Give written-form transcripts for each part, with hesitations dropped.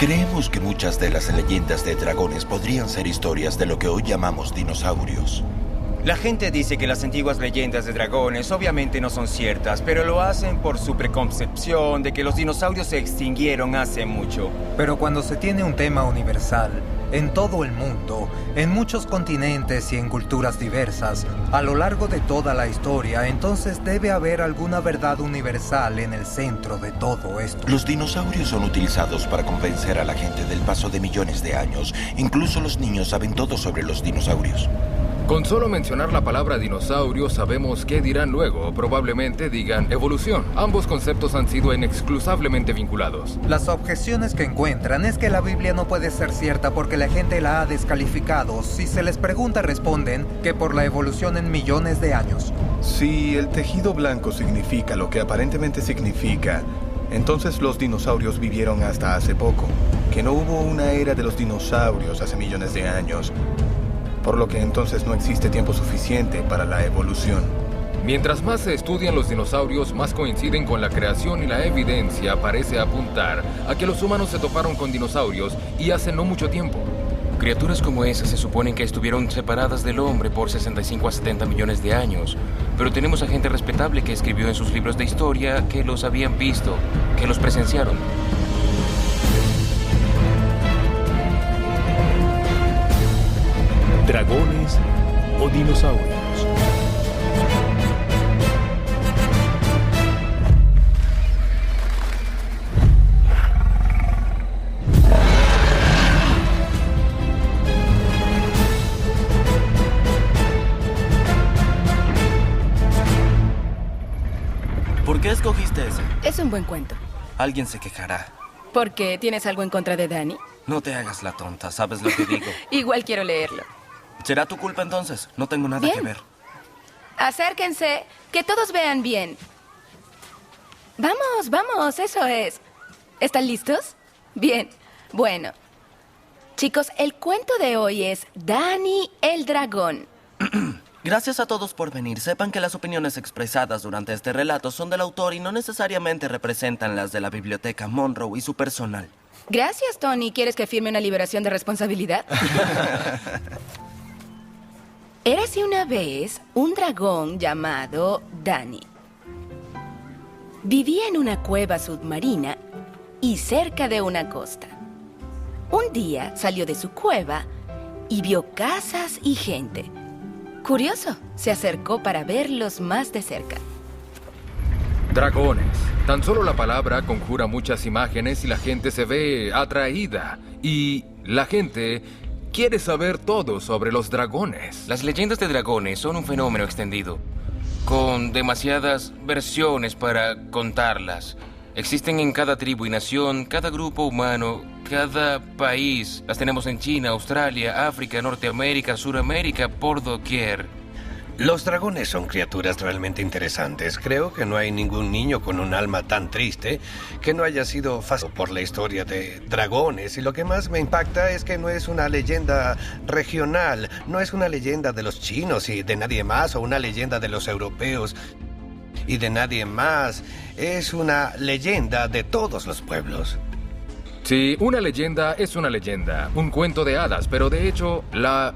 Creemos que muchas de las leyendas de dragones podrían ser historias de lo que hoy llamamos dinosaurios. La gente dice que las antiguas leyendas de dragones obviamente no son ciertas, pero lo hacen por su preconcepción de que los dinosaurios se extinguieron hace mucho. Pero cuando se tiene un tema universal, en todo el mundo, en muchos continentes y en culturas diversas, a lo largo de toda la historia, entonces debe haber alguna verdad universal en el centro de todo esto. Los dinosaurios son utilizados para convencer a la gente del paso de millones de años. Incluso los niños saben todo sobre los dinosaurios. Con solo mencionar la palabra dinosaurio sabemos qué dirán luego. Probablemente digan evolución. Ambos conceptos han sido inexcusablemente vinculados. Las objeciones que encuentran es que la Biblia no puede ser cierta porque la gente la ha descalificado. Si se les pregunta, responden que por la evolución en millones de años. Si el tejido blanco significa lo que aparentemente significa, entonces los dinosaurios vivieron hasta hace poco. Que no hubo una era de los dinosaurios hace millones de años. Por lo que entonces no existe tiempo suficiente para la evolución. Mientras más se estudian los dinosaurios, más coinciden con la creación y la evidencia parece apuntar a que los humanos se toparon con dinosaurios y hace no mucho tiempo. Criaturas como esas se suponen que estuvieron separadas del hombre por 65 a 70 millones de años. Pero tenemos a gente respetable que escribió en sus libros de historia que los habían visto, que los presenciaron. ¿Dragones o dinosaurios? ¿Por qué escogiste ese? Es un buen cuento. Alguien se quejará. ¿Por qué? ¿Tienes algo en contra de Danny? No te hagas la tonta, ¿sabes lo que digo? Igual quiero leerlo. ¿Será tu culpa entonces? No tengo nada Bien. que ver. Acérquense, que todos vean bien. Vamos, vamos, eso es. ¿Están listos? Bien, bueno. Chicos, el cuento de hoy es Danny el dragón. Gracias a todos por venir. Sepan que las opiniones expresadas durante este relato son del autor y no necesariamente representan las de la Biblioteca Monroe y su personal. Gracias, Tony. ¿Quieres que firme una liberación de responsabilidad? Érase una vez un dragón llamado Danny. Vivía en una cueva submarina y cerca de una costa. Un día salió de su cueva y vio casas y gente. Curioso, se acercó para verlos más de cerca. Dragones. Tan solo la palabra conjura muchas imágenes y la gente se ve atraída. Y la gente quiere saber todo sobre los dragones. Las leyendas de dragones son un fenómeno extendido, con demasiadas versiones para contarlas. Existen en cada tribu y nación, cada grupo humano, cada país. Las tenemos en China, Australia, África, Norteamérica, Suramérica, por doquier. Los dragones son criaturas realmente interesantes. Creo que no hay ningún niño con un alma tan triste que no haya sido fascinado por la historia de dragones. Y lo que más me impacta es que no es una leyenda regional, no es una leyenda de los chinos y de nadie más, o una leyenda de los europeos y de nadie más. Es una leyenda de todos los pueblos. Sí, una leyenda es una leyenda, un cuento de hadas, pero de hecho, la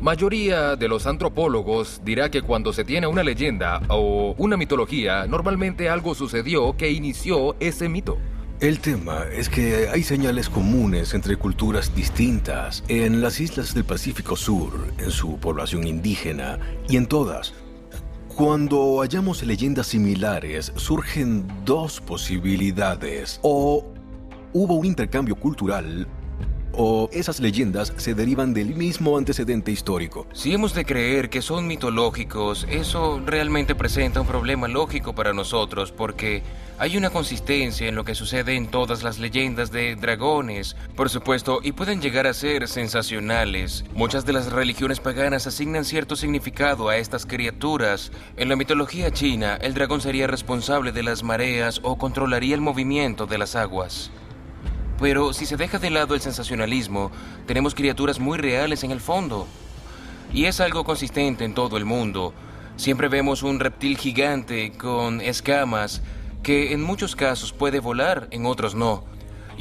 mayoría de los antropólogos dirá que cuando se tiene una leyenda o una mitología, normalmente algo sucedió que inició ese mito. El tema es que hay señales comunes entre culturas distintas en las islas del Pacífico Sur, en su población indígena y en todas. Cuando hallamos leyendas similares, surgen dos posibilidades. O hubo un intercambio cultural, o esas leyendas se derivan del mismo antecedente histórico. Si hemos de creer que son mitológicos, eso realmente presenta un problema lógico para nosotros, porque hay una consistencia en lo que sucede en todas las leyendas de dragones, por supuesto, y pueden llegar a ser sensacionales. Muchas de las religiones paganas asignan cierto significado a estas criaturas. En la mitología china, el dragón sería responsable de las mareas o controlaría el movimiento de las aguas. Pero si se deja de lado el sensacionalismo, tenemos criaturas muy reales en el fondo. Y es algo consistente en todo el mundo. Siempre vemos un reptil gigante con escamas que en muchos casos puede volar, en otros no.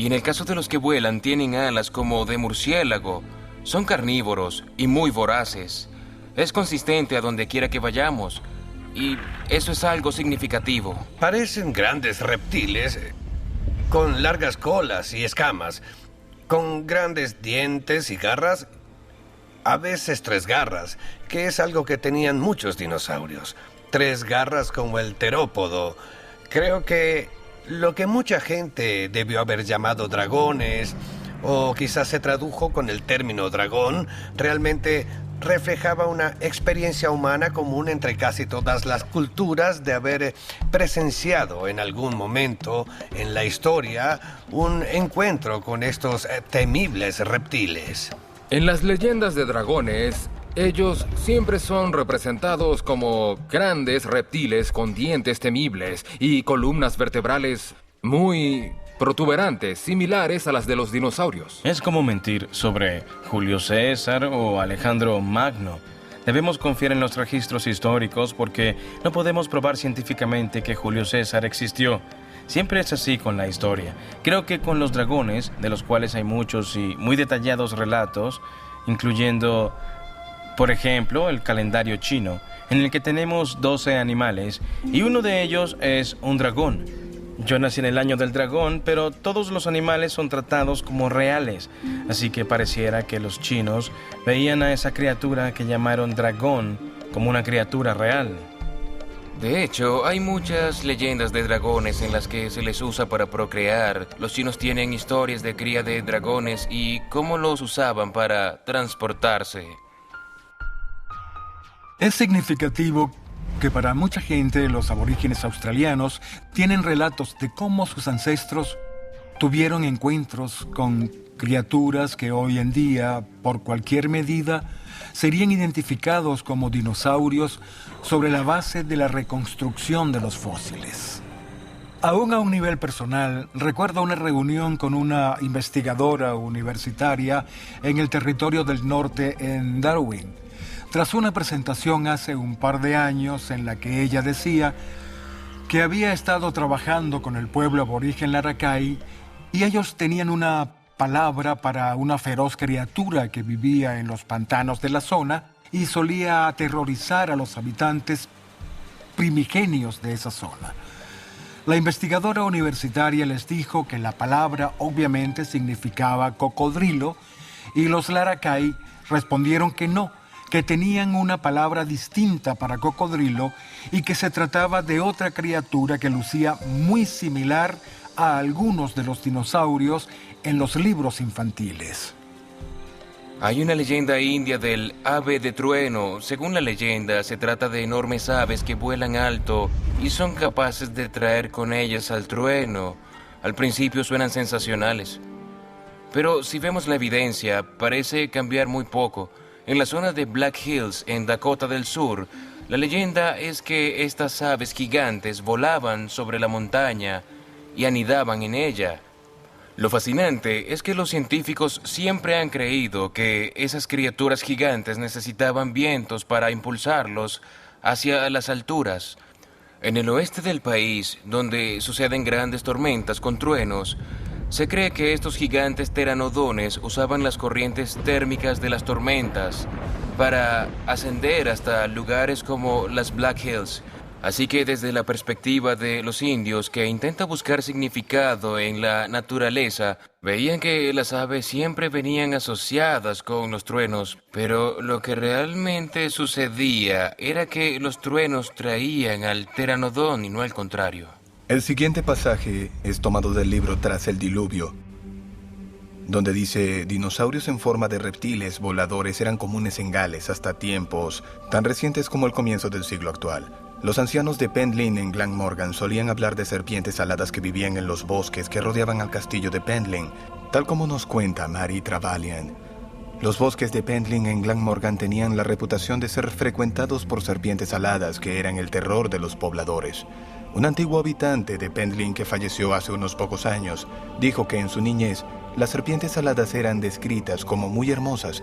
Y en el caso de los que vuelan, tienen alas como de murciélago. Son carnívoros y muy voraces. Es consistente a donde quiera que vayamos. Y eso es algo significativo. Parecen grandes reptiles con largas colas y escamas, con grandes dientes y garras, a veces 3 garras, que es algo que tenían muchos dinosaurios. 3 garras como el terópodo. Creo que lo que mucha gente debió haber llamado dragones, o quizás se tradujo con el término dragón, realmente reflejaba una experiencia humana común entre casi todas las culturas de haber presenciado en algún momento en la historia un encuentro con estos temibles reptiles. En las leyendas de dragones, ellos siempre son representados como grandes reptiles con dientes temibles y columnas vertebrales muy protuberantes, similares a las de los dinosaurios. Es como mentir sobre Julio César o Alejandro Magno. Debemos confiar en los registros históricos porque no podemos probar científicamente que Julio César existió. Siempre es así con la historia. Creo que con los dragones, de los cuales hay muchos y muy detallados relatos, incluyendo, por ejemplo, el calendario chino, en el que tenemos 12 animales y uno de ellos es un dragón. Yo nací en el año del dragón, pero todos los animales son tratados como reales, así que pareciera que los chinos veían a esa criatura que llamaron dragón como una criatura real. De hecho, hay muchas leyendas de dragones en las que se les usa para procrear. Los chinos tienen historias de cría de dragones y cómo los usaban para transportarse. Es significativo que para mucha gente los aborígenes australianos tienen relatos de cómo sus ancestros tuvieron encuentros con criaturas que hoy en día, por cualquier medida, serían identificados como dinosaurios sobre la base de la reconstrucción de los fósiles. Aún a un nivel personal, recuerdo una reunión con una investigadora universitaria en el territorio del norte en Darwin, tras una presentación hace un par de años en la que ella decía que había estado trabajando con el pueblo aborigen Laracay y ellos tenían una palabra para una feroz criatura que vivía en los pantanos de la zona y solía aterrorizar a los habitantes primigenios de esa zona. La investigadora universitaria les dijo que la palabra obviamente significaba cocodrilo y los Laracay respondieron que no, que tenían una palabra distinta para cocodrilo y que se trataba de otra criatura que lucía muy similar a algunos de los dinosaurios en los libros infantiles. Hay una leyenda india del ave de trueno. Según la leyenda, se trata de enormes aves que vuelan alto y son capaces de traer con ellas al trueno. Al principio suenan sensacionales, pero si vemos la evidencia, parece cambiar muy poco. En la zona de Black Hills, en Dakota del Sur, la leyenda es que estas aves gigantes volaban sobre la montaña y anidaban en ella. Lo fascinante es que los científicos siempre han creído que esas criaturas gigantes necesitaban vientos para impulsarlos hacia las alturas. En el oeste del país, donde suceden grandes tormentas con truenos, se cree que estos gigantes pteranodones usaban las corrientes térmicas de las tormentas para ascender hasta lugares como las Black Hills. Así que desde la perspectiva de los indios que intentan buscar significado en la naturaleza, veían que las aves siempre venían asociadas con los truenos, pero lo que realmente sucedía era que los truenos traían al pteranodón y no al contrario. El siguiente pasaje es tomado del libro Tras el Diluvio, donde dice: dinosaurios en forma de reptiles voladores eran comunes en Gales hasta tiempos tan recientes como el comienzo del siglo actual. Los ancianos de Penllyn en Glamorgan solían hablar de serpientes aladas que vivían en los bosques que rodeaban al castillo de Penllyn, tal como nos cuenta Mary Trevelyan. Los bosques de Penllyn en Glamorgan tenían la reputación de ser frecuentados por serpientes aladas que eran el terror de los pobladores. Un antiguo habitante de Penllyn que falleció hace unos pocos años dijo que en su niñez las serpientes aladas eran descritas como muy hermosas.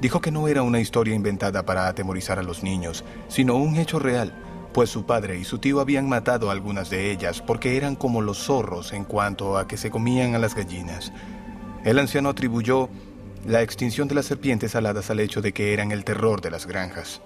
Dijo que no era una historia inventada para atemorizar a los niños, sino un hecho real, pues su padre y su tío habían matado a algunas de ellas porque eran como los zorros en cuanto a que se comían a las gallinas. El anciano atribuyó la extinción de las serpientes aladas al hecho de que eran el terror de las granjas.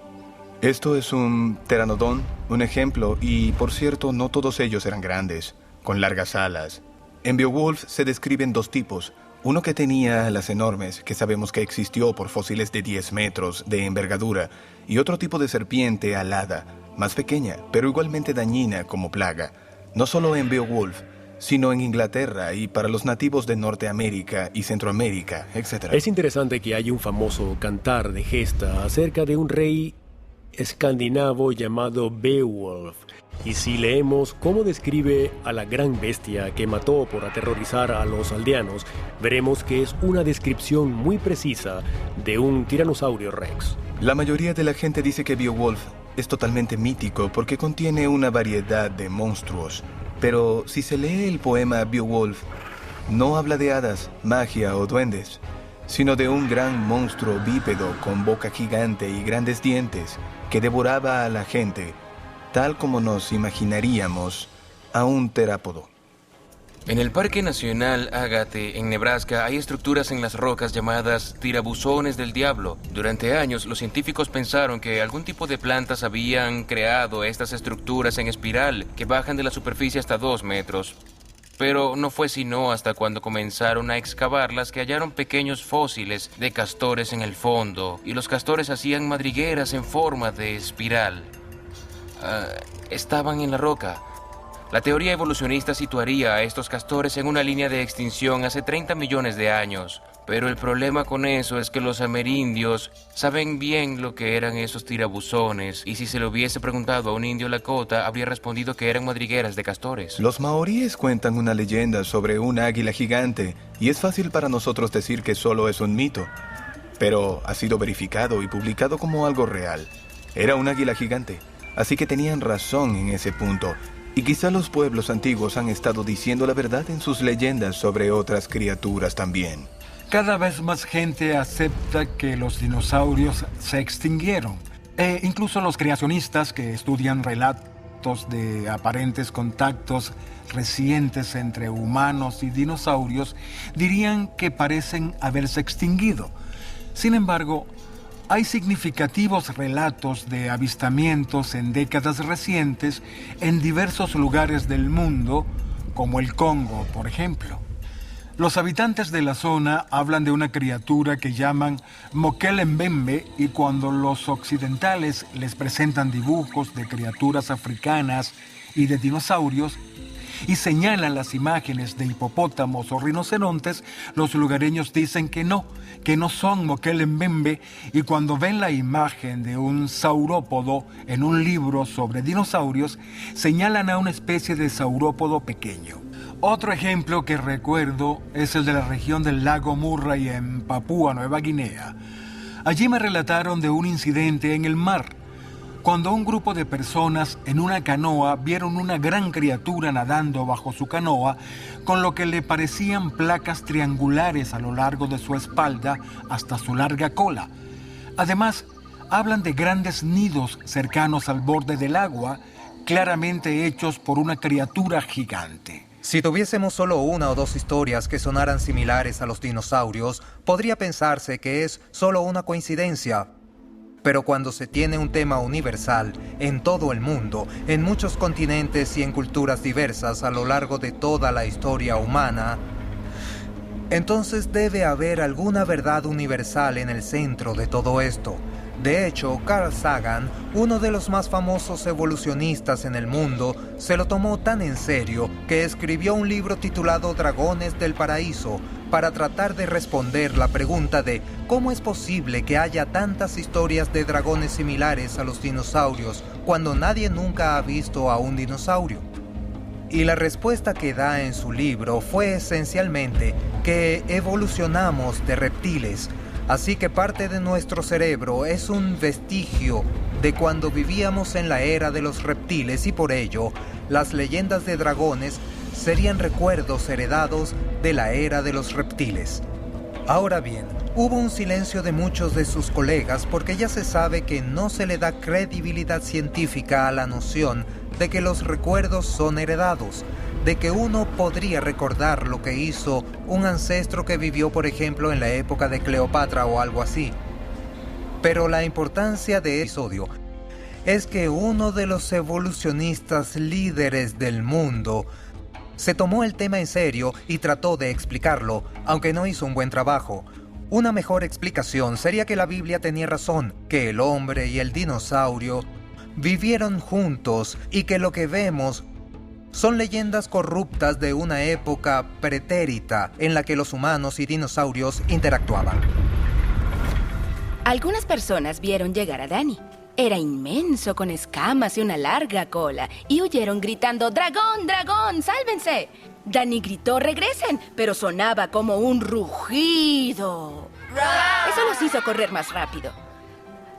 Esto es un pteranodón, un ejemplo, y por cierto, no todos ellos eran grandes, con largas alas. En Beowulf se describen dos tipos, uno que tenía alas enormes, que sabemos que existió por fósiles de 10 metros de envergadura, y otro tipo de serpiente alada, más pequeña, pero igualmente dañina como plaga, no solo en Beowulf, sino en Inglaterra y para los nativos de Norteamérica y Centroamérica, etc. Es interesante que haya un famoso cantar de gesta acerca de un rey escandinavo llamado Beowulf. Y si leemos cómo describe a la gran bestia que mató por aterrorizar a los aldeanos, veremos que es una descripción muy precisa de un tiranosaurio rex. La mayoría de la gente dice que Beowulf es totalmente mítico porque contiene una variedad de monstruos. Pero si se lee el poema Beowulf, no habla de hadas, magia o duendes, sino de un gran monstruo bípedo con boca gigante y grandes dientes que devoraba a la gente, tal como nos imaginaríamos a un terápodo. En el Parque Nacional Ágate, en Nebraska, hay estructuras en las rocas llamadas tirabuzones del diablo. Durante años, los científicos pensaron que algún tipo de plantas habían creado estas estructuras en espiral que bajan de la superficie hasta 2 metros. Pero no fue sino hasta cuando comenzaron a excavarlas que hallaron pequeños fósiles de castores en el fondo, y los castores hacían madrigueras en forma de espiral. Estaban en la roca. La teoría evolucionista situaría a estos castores en una línea de extinción hace 30 millones de años. Pero el problema con eso es que los amerindios saben bien lo que eran esos tirabuzones, y si se lo hubiese preguntado a un indio lakota, habría respondido que eran madrigueras de castores. Los maoríes cuentan una leyenda sobre un águila gigante, y es fácil para nosotros decir que solo es un mito. Pero ha sido verificado y publicado como algo real. Era un águila gigante, así que tenían razón en ese punto. Y quizá los pueblos antiguos han estado diciendo la verdad en sus leyendas sobre otras criaturas también. Cada vez más gente acepta que los dinosaurios se extinguieron. Incluso los creacionistas que estudian relatos de aparentes contactos recientes entre humanos y dinosaurios dirían que parecen haberse extinguido. Sin embargo, hay significativos relatos de avistamientos en décadas recientes en diversos lugares del mundo, como el Congo, por ejemplo. Los habitantes de la zona hablan de una criatura que llaman Mokele-Mbembe, y cuando los occidentales les presentan dibujos de criaturas africanas y de dinosaurios y señalan las imágenes de hipopótamos o rinocerontes, los lugareños dicen que no son Mokele-Mbembe, y cuando ven la imagen de un saurópodo en un libro sobre dinosaurios, señalan a una especie de saurópodo pequeño. Otro ejemplo que recuerdo es el de la región del lago Murray en Papúa Nueva Guinea. Allí me relataron de un incidente en el mar, cuando un grupo de personas en una canoa vieron una gran criatura nadando bajo su canoa, con lo que le parecían placas triangulares a lo largo de su espalda hasta su larga cola. Además, hablan de grandes nidos cercanos al borde del agua, claramente hechos por una criatura gigante. Si tuviésemos solo una o dos historias que sonaran similares a los dinosaurios, podría pensarse que es solo una coincidencia. Pero cuando se tiene un tema universal en todo el mundo, en muchos continentes y en culturas diversas a lo largo de toda la historia humana, entonces debe haber alguna verdad universal en el centro de todo esto. De hecho, Carl Sagan, uno de los más famosos evolucionistas en el mundo, se lo tomó tan en serio que escribió un libro titulado Dragones del Paraíso para tratar de responder la pregunta de cómo es posible que haya tantas historias de dragones similares a los dinosaurios cuando nadie nunca ha visto a un dinosaurio. Y la respuesta que da en su libro fue esencialmente que evolucionamos de reptiles, así que parte de nuestro cerebro es un vestigio de cuando vivíamos en la era de los reptiles, y por ello, las leyendas de dragones serían recuerdos heredados de la era de los reptiles. Ahora bien, Hubo un silencio de muchos de sus colegas porque ya se sabe que no se le da credibilidad científica a la noción de que los recuerdos son heredados, de que uno podría recordar lo que hizo un ancestro que vivió, por ejemplo, en la época de Cleopatra o algo así. Pero la importancia de este episodio es que uno de los evolucionistas líderes del mundo se tomó el tema en serio y trató de explicarlo, aunque no hizo un buen trabajo. Una mejor explicación sería que la Biblia tenía razón, que el hombre y el dinosaurio vivieron juntos y que lo que vemos son leyendas corruptas de una época pretérita en la que los humanos y dinosaurios interactuaban. Algunas personas vieron llegar a Danny. Era inmenso, con escamas y una larga cola, y huyeron gritando: ¡Dragón, dragón, sálvense! Danny gritó: ¡regresen! Pero sonaba como un rugido. Eso los hizo correr más rápido.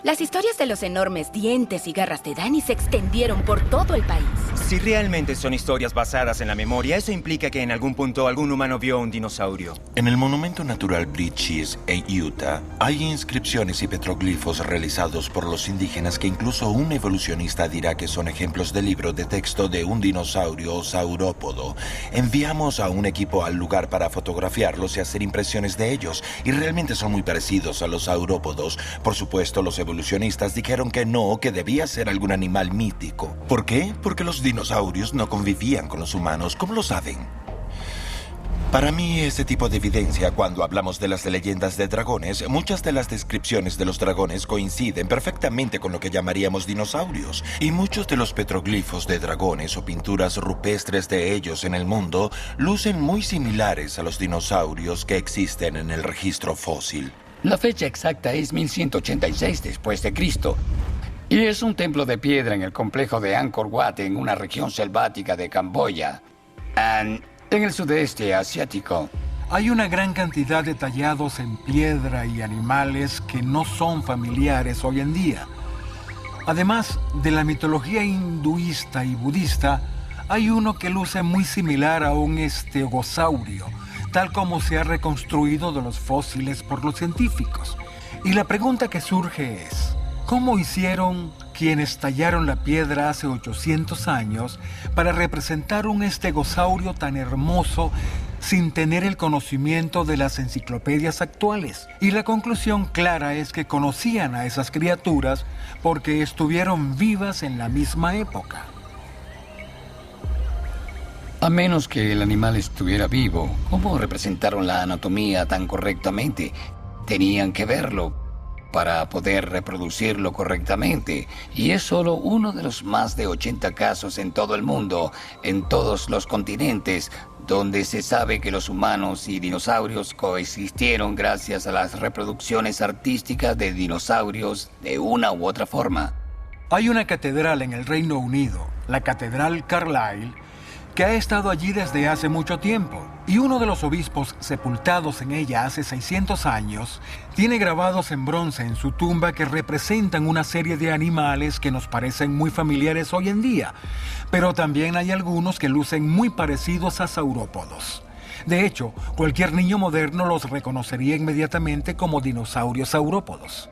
Las historias de los enormes dientes y garras de Danny se extendieron por todo el país. Si realmente son historias basadas en la memoria, eso implica que en algún punto algún humano vio un dinosaurio. En el Monumento Natural Bridges, en Utah, hay inscripciones y petroglifos realizados por los indígenas que incluso un evolucionista dirá que son ejemplos de libro de texto de un dinosaurio o saurópodo. Enviamos a un equipo al lugar para fotografiarlos y hacer impresiones de ellos, y realmente son muy parecidos a los saurópodos. Por supuesto, los evolucionistas dijeron que no, que debía ser algún animal mítico. ¿Por qué? Porque los dinosaurios no convivían con los humanos. ¿Cómo lo saben? Para mí, ese tipo de evidencia, cuando hablamos de las leyendas de dragones, muchas de las descripciones de los dragones coinciden perfectamente con lo que llamaríamos dinosaurios. Y muchos de los petroglifos de dragones o pinturas rupestres de ellos en el mundo lucen muy similares a los dinosaurios que existen en el registro fósil. La fecha exacta es 1186 después de Cristo. Y es un templo de piedra en el complejo de Angkor Wat, en una región selvática de Camboya, en el sudeste asiático. Hay una gran cantidad de tallados en piedra y animales que no son familiares hoy en día. Además de la mitología hinduista y budista, hay uno que luce muy similar a un estegosaurio, tal como se ha reconstruido de los fósiles por los científicos. Y la pregunta que surge es: ¿cómo hicieron quienes tallaron la piedra hace 800 años para representar un estegosaurio tan hermoso sin tener el conocimiento de las enciclopedias actuales? Y la conclusión clara es que conocían a esas criaturas porque estuvieron vivas en la misma época. A menos que el animal estuviera vivo, ¿cómo representaron la anatomía tan correctamente? Tenían que verlo para poder reproducirlo correctamente. Y es solo uno de los más de 80 casos en todo el mundo, en todos los continentes, donde se sabe que los humanos y dinosaurios coexistieron gracias a las reproducciones artísticas de dinosaurios de una u otra forma. Hay una catedral en el Reino Unido, la Catedral Carlisle, que ha estado allí desde hace mucho tiempo, y uno de los obispos sepultados en ella hace 600 años tiene grabados en bronce en su tumba que representan una serie de animales que nos parecen muy familiares hoy en día, pero también hay algunos que lucen muy parecidos a saurópodos. De hecho, cualquier niño moderno los reconocería inmediatamente como dinosaurios saurópodos.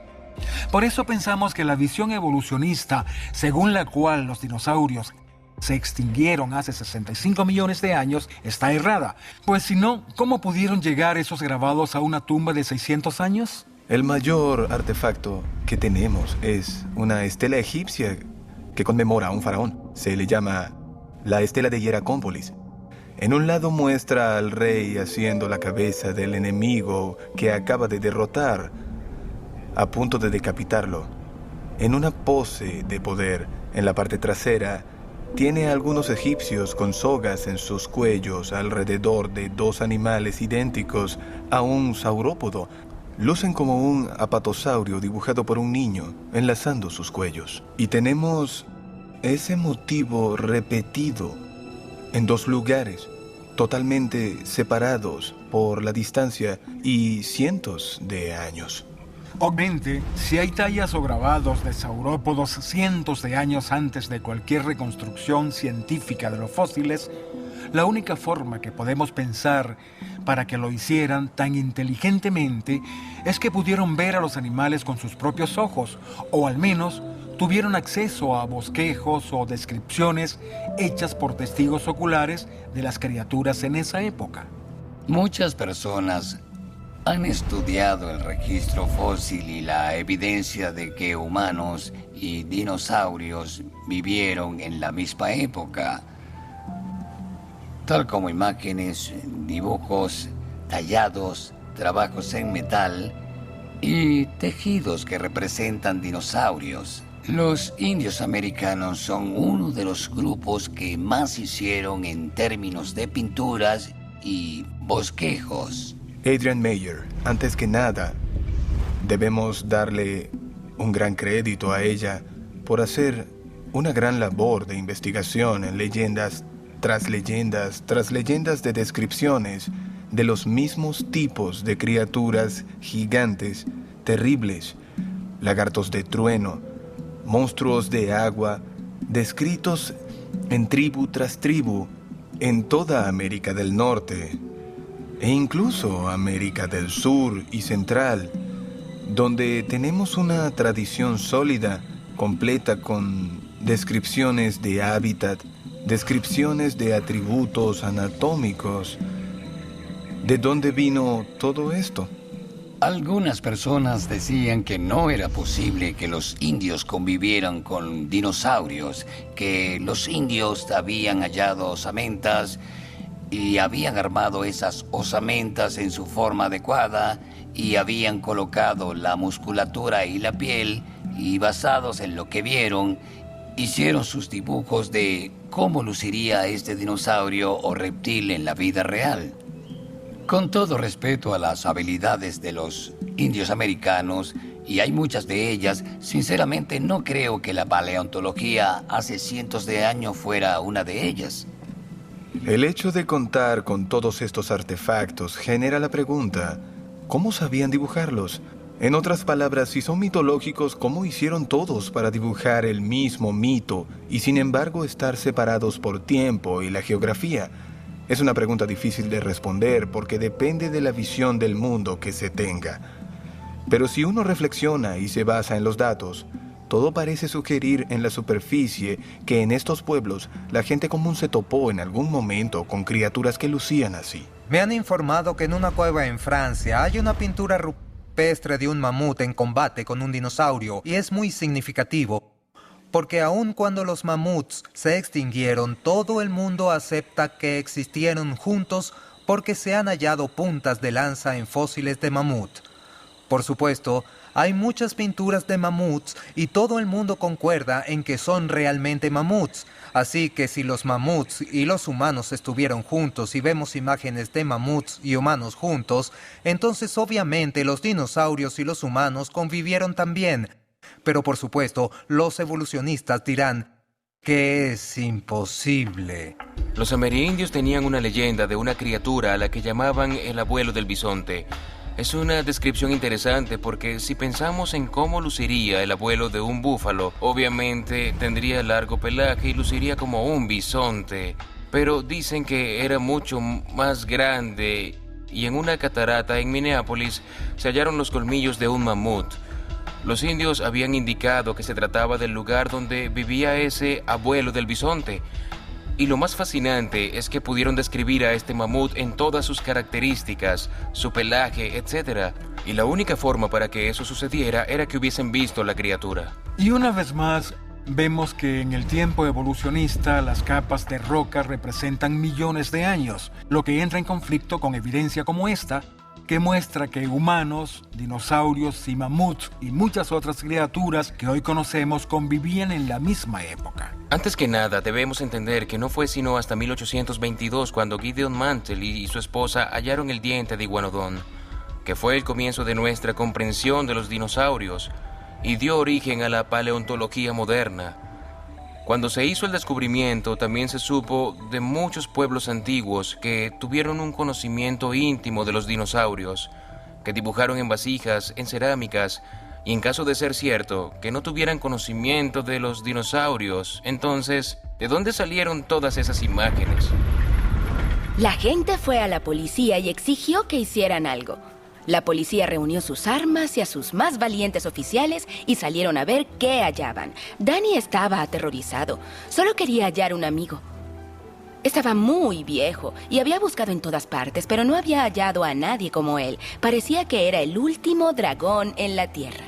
Por eso pensamos que la visión evolucionista, según la cual los dinosaurios se extinguieron hace 65 millones de años, está errada. Pues si no, ¿cómo pudieron llegar esos grabados a una tumba de 600 años? El mayor artefacto que tenemos es una estela egipcia que conmemora a un faraón. Se le llama la estela de Hieracómpolis. En un lado muestra al rey haciendo la cabeza del enemigo que acaba de derrotar, a punto de decapitarlo. En una pose de poder, en la parte trasera, tiene a algunos egipcios con sogas en sus cuellos alrededor de dos animales idénticos a un saurópodo. Lucen como un apatosaurio dibujado por un niño, enlazando sus cuellos. Y tenemos ese motivo repetido en dos lugares, totalmente separados por la distancia y cientos de años. Obviamente, si hay tallas o grabados de saurópodos cientos de años antes de cualquier reconstrucción científica de los fósiles, La única forma que podemos pensar para que lo hicieran tan inteligentemente es que pudieron ver a los animales con sus propios ojos, o al menos tuvieron acceso a bosquejos o descripciones hechas por testigos oculares de las criaturas en esa época. Muchas personas han estudiado el registro fósil y la evidencia de que humanos y dinosaurios vivieron en la misma época, tal como imágenes, dibujos, tallados, trabajos en metal y tejidos que representan dinosaurios. Los indios americanos son uno de los grupos que más hicieron en términos de pinturas y bosquejos. Adrienne Mayer, antes que nada, debemos darle un gran crédito a ella por hacer una gran labor de investigación en leyendas tras leyendas de descripciones de los mismos tipos de criaturas gigantes, terribles, lagartos de trueno, monstruos de agua, descritos en tribu tras tribu en toda América del Norte e incluso América del Sur y Central, donde tenemos una tradición sólida, completa con descripciones de hábitat, descripciones de atributos anatómicos. ¿De dónde vino todo esto? Algunas personas decían que no era posible que los indios convivieran con dinosaurios, que los indios habían hallado osamentas y habían armado esas osamentas en su forma adecuada y habían colocado la musculatura y la piel y basados en lo que vieron, hicieron sus dibujos de cómo luciría este dinosaurio o reptil en la vida real. Con todo respeto a las habilidades de los indios americanos, y hay muchas de ellas, sinceramente no creo que la paleontología hace cientos de años fuera una de ellas. El hecho de contar con todos estos artefactos genera la pregunta, ¿cómo sabían dibujarlos? En otras palabras, si son mitológicos, ¿cómo hicieron todos para dibujar el mismo mito y sin embargo estar separados por tiempo y la geografía? Es una pregunta difícil de responder porque depende de la visión del mundo que se tenga. Pero si uno reflexiona y se basa en los datos, todo parece sugerir en la superficie que en estos pueblos la gente común se topó en algún momento con criaturas que lucían así. Me han informado que en una cueva en Francia hay una pintura rupestre de un mamut en combate con un dinosaurio y es muy significativo. Porque aun cuando los mamuts se extinguieron, todo el mundo acepta que existieron juntos porque se han hallado puntas de lanza en fósiles de mamut. Por supuesto, hay muchas pinturas de mamuts y todo el mundo concuerda en que son realmente mamuts. Así que si los mamuts y los humanos estuvieron juntos y vemos imágenes de mamuts y humanos juntos, entonces obviamente los dinosaurios y los humanos convivieron también. Pero por supuesto, los evolucionistas dirán que es imposible. Los amerindios tenían una leyenda de una criatura a la que llamaban el abuelo del bisonte. Es una descripción interesante porque si pensamos en cómo luciría el abuelo de un búfalo, obviamente tendría largo pelaje y luciría como un bisonte. Pero dicen que era mucho más grande y en una catarata en Minneapolis se hallaron los colmillos de un mamut. Los indios habían indicado que se trataba del lugar donde vivía ese abuelo del bisonte. Y lo más fascinante es que pudieron describir a este mamut en todas sus características, su pelaje, etc. Y la única forma para que eso sucediera era que hubiesen visto la criatura. Y una vez más, vemos que en el tiempo evolucionista las capas de roca representan millones de años, lo que entra en conflicto con evidencia como esta, que muestra que humanos, dinosaurios y mamuts y muchas otras criaturas que hoy conocemos convivían en la misma época. Antes que nada, debemos entender que no fue sino hasta 1822 cuando Gideon Mantell y su esposa hallaron el diente de Iguanodon, que fue el comienzo de nuestra comprensión de los dinosaurios y dio origen a la paleontología moderna. Cuando se hizo el descubrimiento, también se supo de muchos pueblos antiguos que tuvieron un conocimiento íntimo de los dinosaurios, que dibujaron en vasijas, en cerámicas, y en caso de ser cierto, que no tuvieran conocimiento de los dinosaurios, entonces, ¿de dónde salieron todas esas imágenes? La gente fue a la policía y exigió que hicieran algo. La policía reunió sus armas y a sus más valientes oficiales y salieron a ver qué hallaban. Danny estaba aterrorizado. Solo quería hallar un amigo. Estaba muy viejo y había buscado en todas partes, pero no había hallado a nadie como él. Parecía que era el último dragón en la Tierra.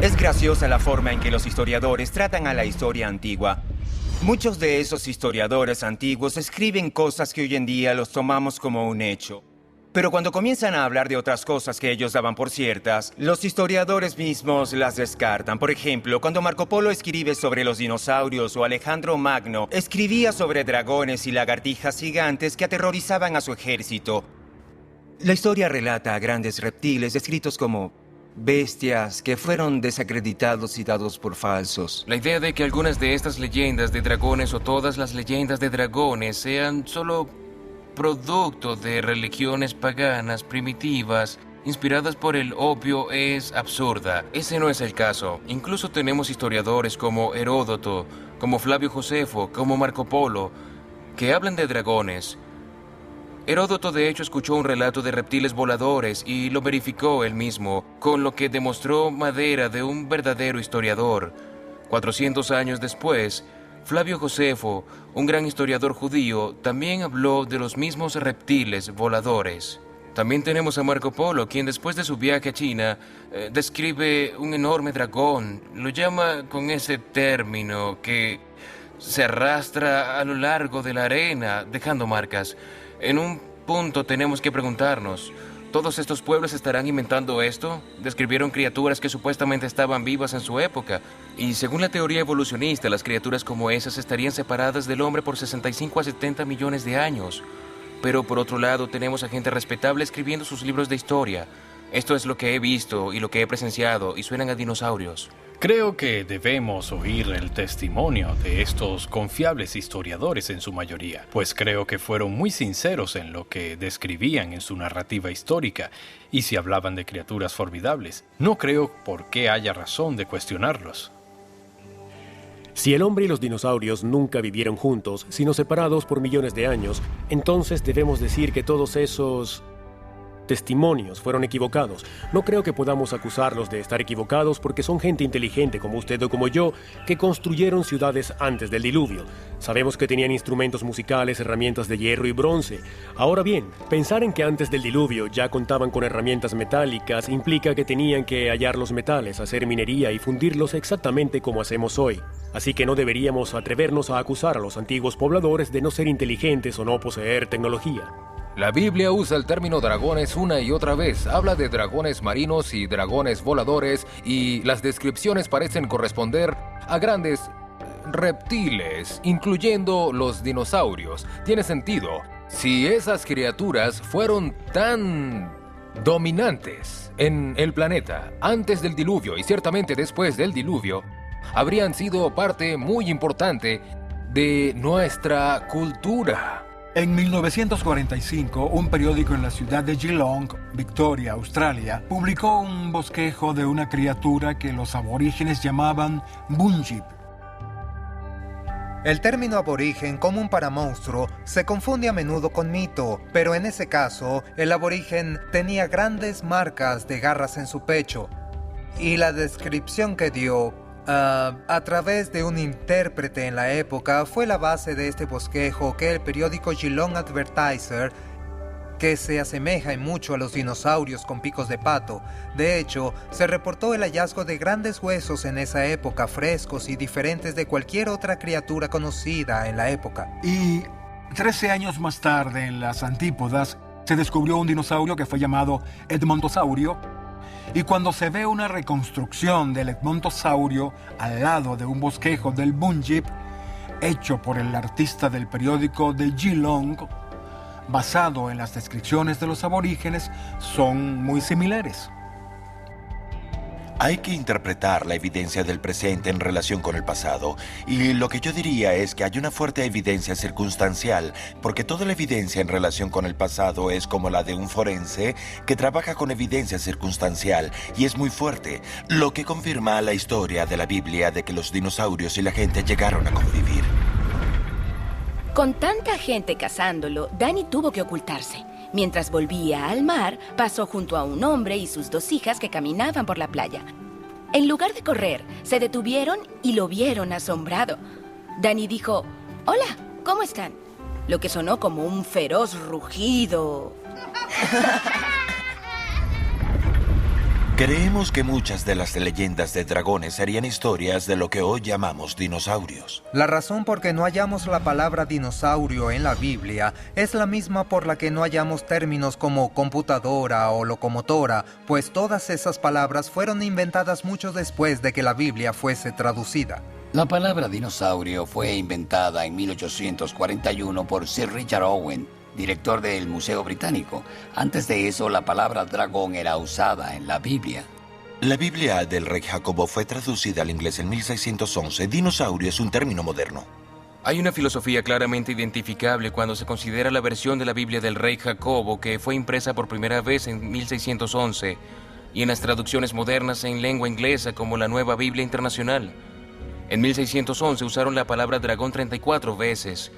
Es graciosa la forma en que los historiadores tratan a la historia antigua. Muchos de esos historiadores antiguos escriben cosas que hoy en día los tomamos como un hecho. Pero cuando comienzan a hablar de otras cosas que ellos daban por ciertas, los historiadores mismos las descartan. Por ejemplo, cuando Marco Polo escribe sobre los dinosaurios o Alejandro Magno escribía sobre dragones y lagartijas gigantes que aterrorizaban a su ejército. La historia relata a grandes reptiles descritos como bestias que fueron desacreditados y dados por falsos. La idea de que algunas de estas leyendas de dragones o todas las leyendas de dragones sean solo producto de religiones paganas primitivas inspiradas por el opio es absurda. Ese no es el caso. Incluso tenemos historiadores como Heródoto, como Flavio Josefo, como Marco Polo, que hablan de dragones. Heródoto de hecho escuchó un relato de reptiles voladores y lo verificó él mismo, con lo que demostró madera de un verdadero historiador. 400 años después, Flavio Josefo, un gran historiador judío, también habló de los mismos reptiles voladores. También tenemos a Marco Polo, quien después de su viaje a China describe un enorme dragón. Lo llama con ese término que se arrastra a lo largo de la arena, dejando marcas. En un punto tenemos que preguntarnos, ¿todos estos pueblos estarán inventando esto? Describieron criaturas que supuestamente estaban vivas en su época. Y según la teoría evolucionista, las criaturas como esas estarían separadas del hombre por 65 a 70 millones de años. Pero por otro lado tenemos a gente respetable escribiendo sus libros de historia. Esto es lo que he visto y lo que he presenciado, y suenan a dinosaurios. Creo que debemos oír el testimonio de estos confiables historiadores en su mayoría, pues creo que fueron muy sinceros en lo que describían en su narrativa histórica, y si hablaban de criaturas formidables, no creo por qué haya razón de cuestionarlos. Si el hombre y los dinosaurios nunca vivieron juntos, sino separados por millones de años, entonces debemos decir que todos esos testimonios fueron equivocados. No creo que podamos acusarlos de estar equivocados porque son gente inteligente como usted o como yo que construyeron ciudades antes del diluvio. Sabemos que tenían instrumentos musicales, herramientas de hierro y bronce. Ahora bien, pensar en que antes del diluvio ya contaban con herramientas metálicas implica que tenían que hallar los metales, hacer minería y fundirlos exactamente como hacemos hoy. Así que no deberíamos atrevernos a acusar a los antiguos pobladores de no ser inteligentes o no poseer tecnología. La Biblia usa el término dragones una y otra vez. Habla de dragones marinos y dragones voladores, y las descripciones parecen corresponder a grandes reptiles, incluyendo los dinosaurios. Tiene sentido. Si esas criaturas fueron tan dominantes en el planeta antes del diluvio y ciertamente después del diluvio, habrían sido parte muy importante de nuestra cultura. En 1945, un periódico en la ciudad de Geelong, Victoria, Australia, publicó un bosquejo de una criatura que los aborígenes llamaban Bunjip. El término aborigen común para monstruo se confunde a menudo con mito, pero en ese caso, el aborigen tenía grandes marcas de garras en su pecho, y la descripción que dio a través de un intérprete en la época fue la base de este bosquejo que el periódico Geelong Advertiser, que se asemeja en mucho a los dinosaurios con picos de pato. De hecho, se reportó el hallazgo de grandes huesos en esa época, frescos y diferentes de cualquier otra criatura conocida en la época. Y 13 años más tarde, en las antípodas, se descubrió un dinosaurio que fue llamado Edmontosaurio. Y cuando se ve una reconstrucción del Edmontosaurio al lado de un bosquejo del Bunjip, hecho por el artista del periódico de Geelong, basado en las descripciones de los aborígenes, son muy similares. Hay que interpretar la evidencia del presente en relación con el pasado, y lo que yo diría es que hay una fuerte evidencia circunstancial, porque toda la evidencia en relación con el pasado es como la de un forense que trabaja con evidencia circunstancial, y es muy fuerte, lo que confirma la historia de la Biblia de que los dinosaurios y la gente llegaron a convivir. Con tanta gente cazándolo, Danny tuvo que ocultarse. Mientras volvía al mar, pasó junto a un hombre y sus 2 hijas que caminaban por la playa. En lugar de correr, se detuvieron y lo vieron asombrado. Danny dijo, «Hola, ¿cómo están?», lo que sonó como un feroz rugido. Creemos que muchas de las leyendas de dragones serían historias de lo que hoy llamamos dinosaurios. La razón por que no hallamos la palabra dinosaurio en la Biblia es la misma por la que no hallamos términos como computadora o locomotora, pues todas esas palabras fueron inventadas mucho después de que la Biblia fuese traducida. La palabra dinosaurio fue inventada en 1841 por Sir Richard Owen, director del Museo Británico. Antes de eso, la palabra dragón era usada en la Biblia. La Biblia del rey Jacobo fue traducida al inglés en 1611. Dinosaurio es un término moderno. Hay una filosofía claramente identificable cuando se considera la versión de la Biblia del rey Jacobo que fue impresa por primera vez en 1611 y en las traducciones modernas en lengua inglesa como la Nueva Biblia Internacional. En 1611 usaron la palabra dragón 34 veces.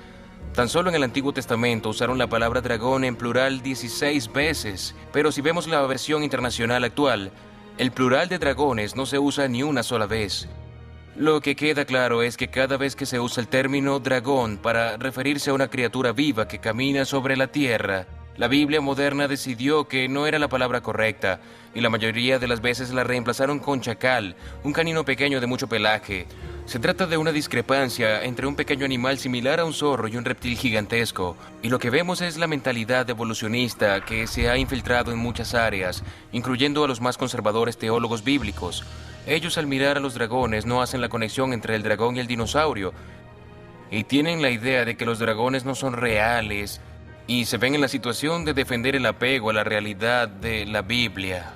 Tan solo en el Antiguo Testamento usaron la palabra dragón en plural 16 veces, pero si vemos la versión internacional actual, el plural de dragones no se usa ni una sola vez. Lo que queda claro es que cada vez que se usa el término dragón para referirse a una criatura viva que camina sobre la tierra, la Biblia moderna decidió que no era la palabra correcta, y la mayoría de las veces la reemplazaron con chacal, un canino pequeño de mucho pelaje. Se trata de una discrepancia entre un pequeño animal similar a un zorro y un reptil gigantesco, y lo que vemos es la mentalidad evolucionista que se ha infiltrado en muchas áreas, incluyendo a los más conservadores teólogos bíblicos. Ellos, al mirar a los dragones, no hacen la conexión entre el dragón y el dinosaurio, y tienen la idea de que los dragones no son reales, y se ven en la situación de defender el apego a la realidad de la Biblia.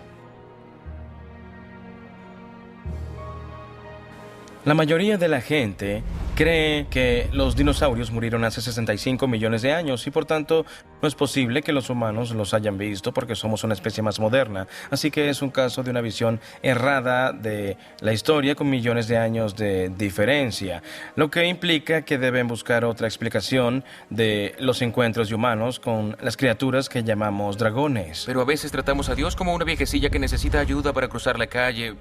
La mayoría de la gente cree que los dinosaurios murieron hace 65 millones de años y por tanto no es posible que los humanos los hayan visto porque somos una especie más moderna. Así que es un caso de una visión errada de la historia con millones de años de diferencia, lo que implica que deben buscar otra explicación de los encuentros de humanos con las criaturas que llamamos dragones. Pero a veces tratamos a Dios como una viejecilla que necesita ayuda para cruzar la calle.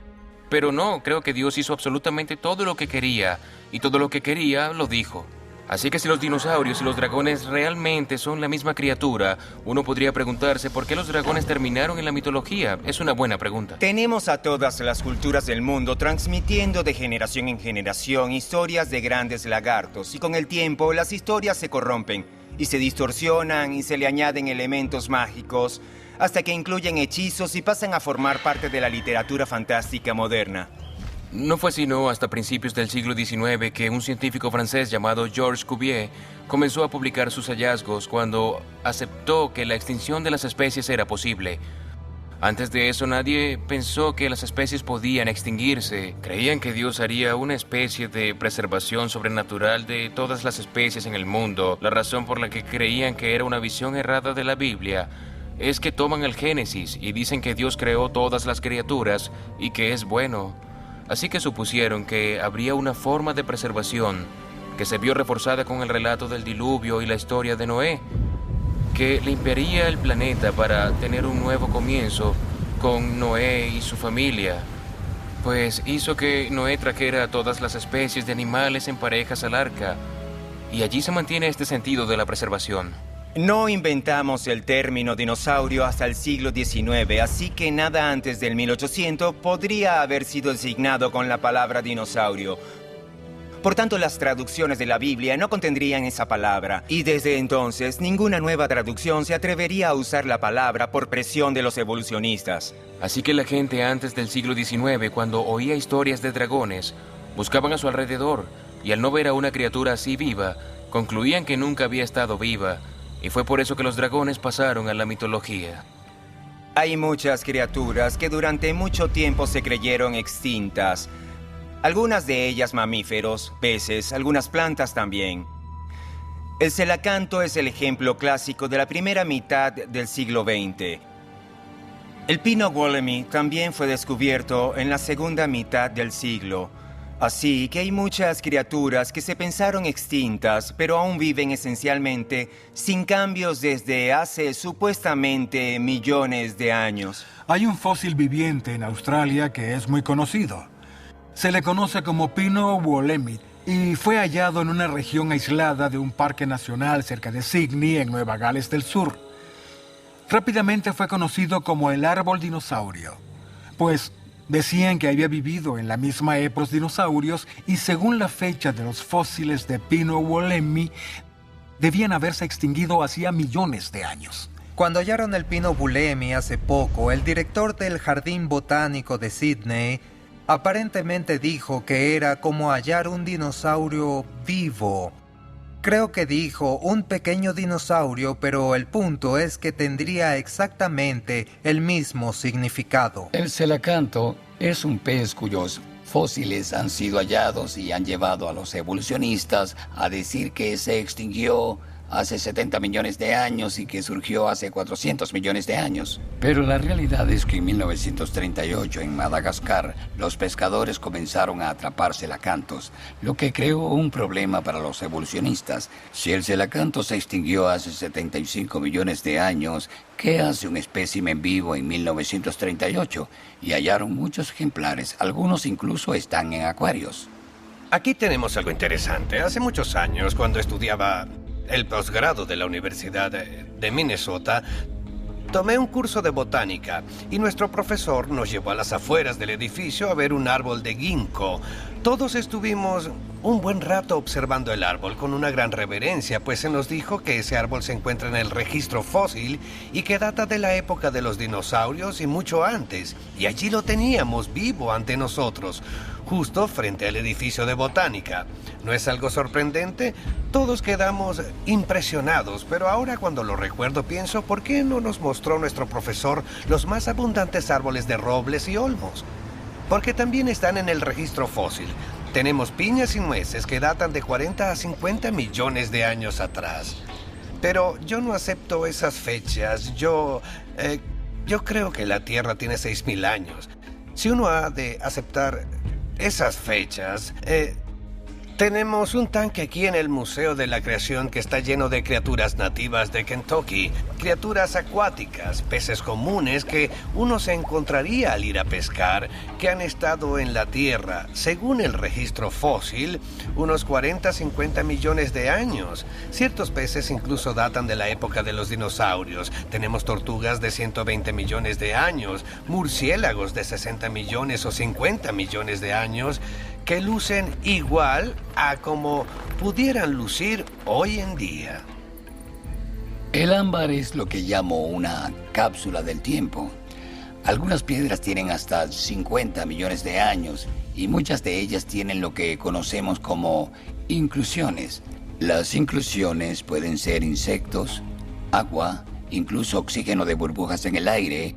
Pero no, creo que Dios hizo absolutamente todo lo que quería, y todo lo que quería lo dijo. Así que si los dinosaurios y los dragones realmente son la misma criatura, uno podría preguntarse por qué los dragones terminaron en la mitología. Es una buena pregunta. Tenemos a todas las culturas del mundo transmitiendo de generación en generación historias de grandes lagartos, y con el tiempo las historias se corrompen, y se distorsionan y se le añaden elementos mágicos, hasta que incluyen hechizos y pasan a formar parte de la literatura fantástica moderna. No fue sino hasta principios del siglo XIX que un científico francés llamado Georges Cuvier comenzó a publicar sus hallazgos cuando aceptó que la extinción de las especies era posible. Antes de eso nadie pensó que las especies podían extinguirse. Creían que Dios haría una especie de preservación sobrenatural de todas las especies en el mundo. La razón por la que creían que era una visión errada de la Biblia es que toman el Génesis y dicen que Dios creó todas las criaturas y que es bueno. Así que supusieron que habría una forma de preservación que se vio reforzada con el relato del diluvio y la historia de Noé, que limpiaría el planeta para tener un nuevo comienzo con Noé y su familia. Pues hizo que Noé trajera todas las especies de animales en parejas al arca, y allí se mantiene este sentido de la preservación. No inventamos el término dinosaurio hasta el siglo XIX, así que nada antes del 1800 podría haber sido designado con la palabra dinosaurio. Por tanto, las traducciones de la Biblia no contendrían esa palabra, y desde entonces ninguna nueva traducción se atrevería a usar la palabra por presión de los evolucionistas. Así que la gente antes del siglo XIX, cuando oía historias de dragones, buscaban a su alrededor, y al no ver a una criatura así viva, concluían que nunca había estado viva. Y fue por eso que los dragones pasaron a la mitología. Hay muchas criaturas que durante mucho tiempo se creyeron extintas. Algunas de ellas mamíferos, peces, algunas plantas también. El celacanto es el ejemplo clásico de la primera mitad del siglo XX. El pino wollemi también fue descubierto en la segunda mitad del siglo. Así que hay muchas criaturas que se pensaron extintas, pero aún viven esencialmente sin cambios desde hace supuestamente millones de años. Hay un fósil viviente en Australia que es muy conocido. Se le conoce como Pino Wollemi y fue hallado en una región aislada de un parque nacional cerca de Sydney, en Nueva Gales del Sur. Rápidamente fue conocido como el árbol dinosaurio, pues decían que había vivido en la misma época los dinosaurios y según la fecha de los fósiles de Pino Wollemi, debían haberse extinguido hacía millones de años. Cuando hallaron el Pino Wollemi hace poco, el director del Jardín Botánico de Sydney aparentemente dijo que era como hallar un dinosaurio vivo. Creo que dijo un pequeño dinosaurio, pero el punto es que tendría exactamente el mismo significado. El celacanto es un pez cuyos fósiles han sido hallados y han llevado a los evolucionistas a decir que se extinguió hace 70 millones de años y que surgió hace 400 millones de años. Pero la realidad es que en 1938 en Madagascar los pescadores comenzaron a atrapar celacantos, lo que creó un problema para los evolucionistas. Si el celacanto se extinguió hace 75 millones de años, ¿qué hace un espécimen vivo en 1938? Y hallaron muchos ejemplares, algunos incluso están en acuarios. Aquí tenemos algo interesante. Hace muchos años, cuando estudiaba el posgrado de la Universidad de Minnesota, tomé un curso de botánica y nuestro profesor nos llevó a las afueras del edificio a ver un árbol de ginkgo. Todos estuvimos un buen rato observando el árbol con una gran reverencia, pues se nos dijo que ese árbol se encuentra en el registro fósil y que data de la época de los dinosaurios y mucho antes. Y allí lo teníamos vivo ante nosotros, justo frente al edificio de botánica. ¿No es algo sorprendente? Todos quedamos impresionados, pero ahora cuando lo recuerdo pienso, ¿por qué no nos mostró nuestro profesor los más abundantes árboles de robles y olmos? Porque también están en el registro fósil. Tenemos piñas y nueces que datan de 40 a 50 millones de años atrás. Pero yo no acepto esas fechas. Yo creo que la Tierra tiene 6.000 años. Si uno ha de aceptar esas fechas, tenemos un tanque aquí en el Museo de la Creación que está lleno de criaturas nativas de Kentucky, criaturas acuáticas, peces comunes que uno se encontraría al ir a pescar, que han estado en la Tierra, según el registro fósil, unos 40-50 millones de años. Ciertos peces incluso datan de la época de los dinosaurios. Tenemos tortugas de 120 millones de años, murciélagos de 60 millones o 50 millones de años, que lucen igual a como pudieran lucir hoy en día. El ámbar es lo que llamo una cápsula del tiempo. Algunas piedras tienen hasta 50 millones de años y muchas de ellas tienen lo que conocemos como inclusiones. Las inclusiones pueden ser insectos, agua, incluso oxígeno de burbujas en el aire.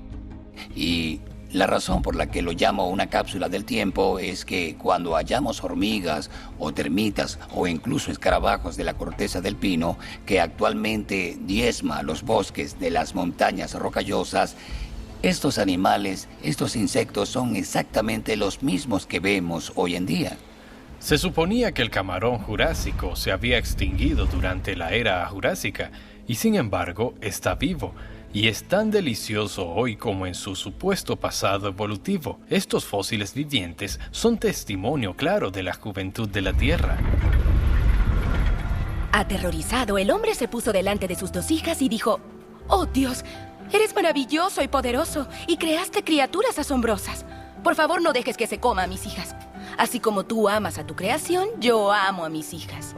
Y la razón por la que lo llamo una cápsula del tiempo es que cuando hallamos hormigas o termitas o incluso escarabajos de la corteza del pino, que actualmente diezma los bosques de las montañas rocallosas, estos animales, estos insectos son exactamente los mismos que vemos hoy en día. Se suponía que el camarón jurásico se había extinguido durante la era jurásica y sin embargo está vivo. Y es tan delicioso hoy como en su supuesto pasado evolutivo. Estos fósiles vivientes son testimonio claro de la juventud de la Tierra. Aterrorizado, el hombre se puso delante de sus dos hijas y dijo: «Oh Dios, eres maravilloso y poderoso y creaste criaturas asombrosas. Por favor, no dejes que se coma a mis hijas. Así como tú amas a tu creación, yo amo a mis hijas».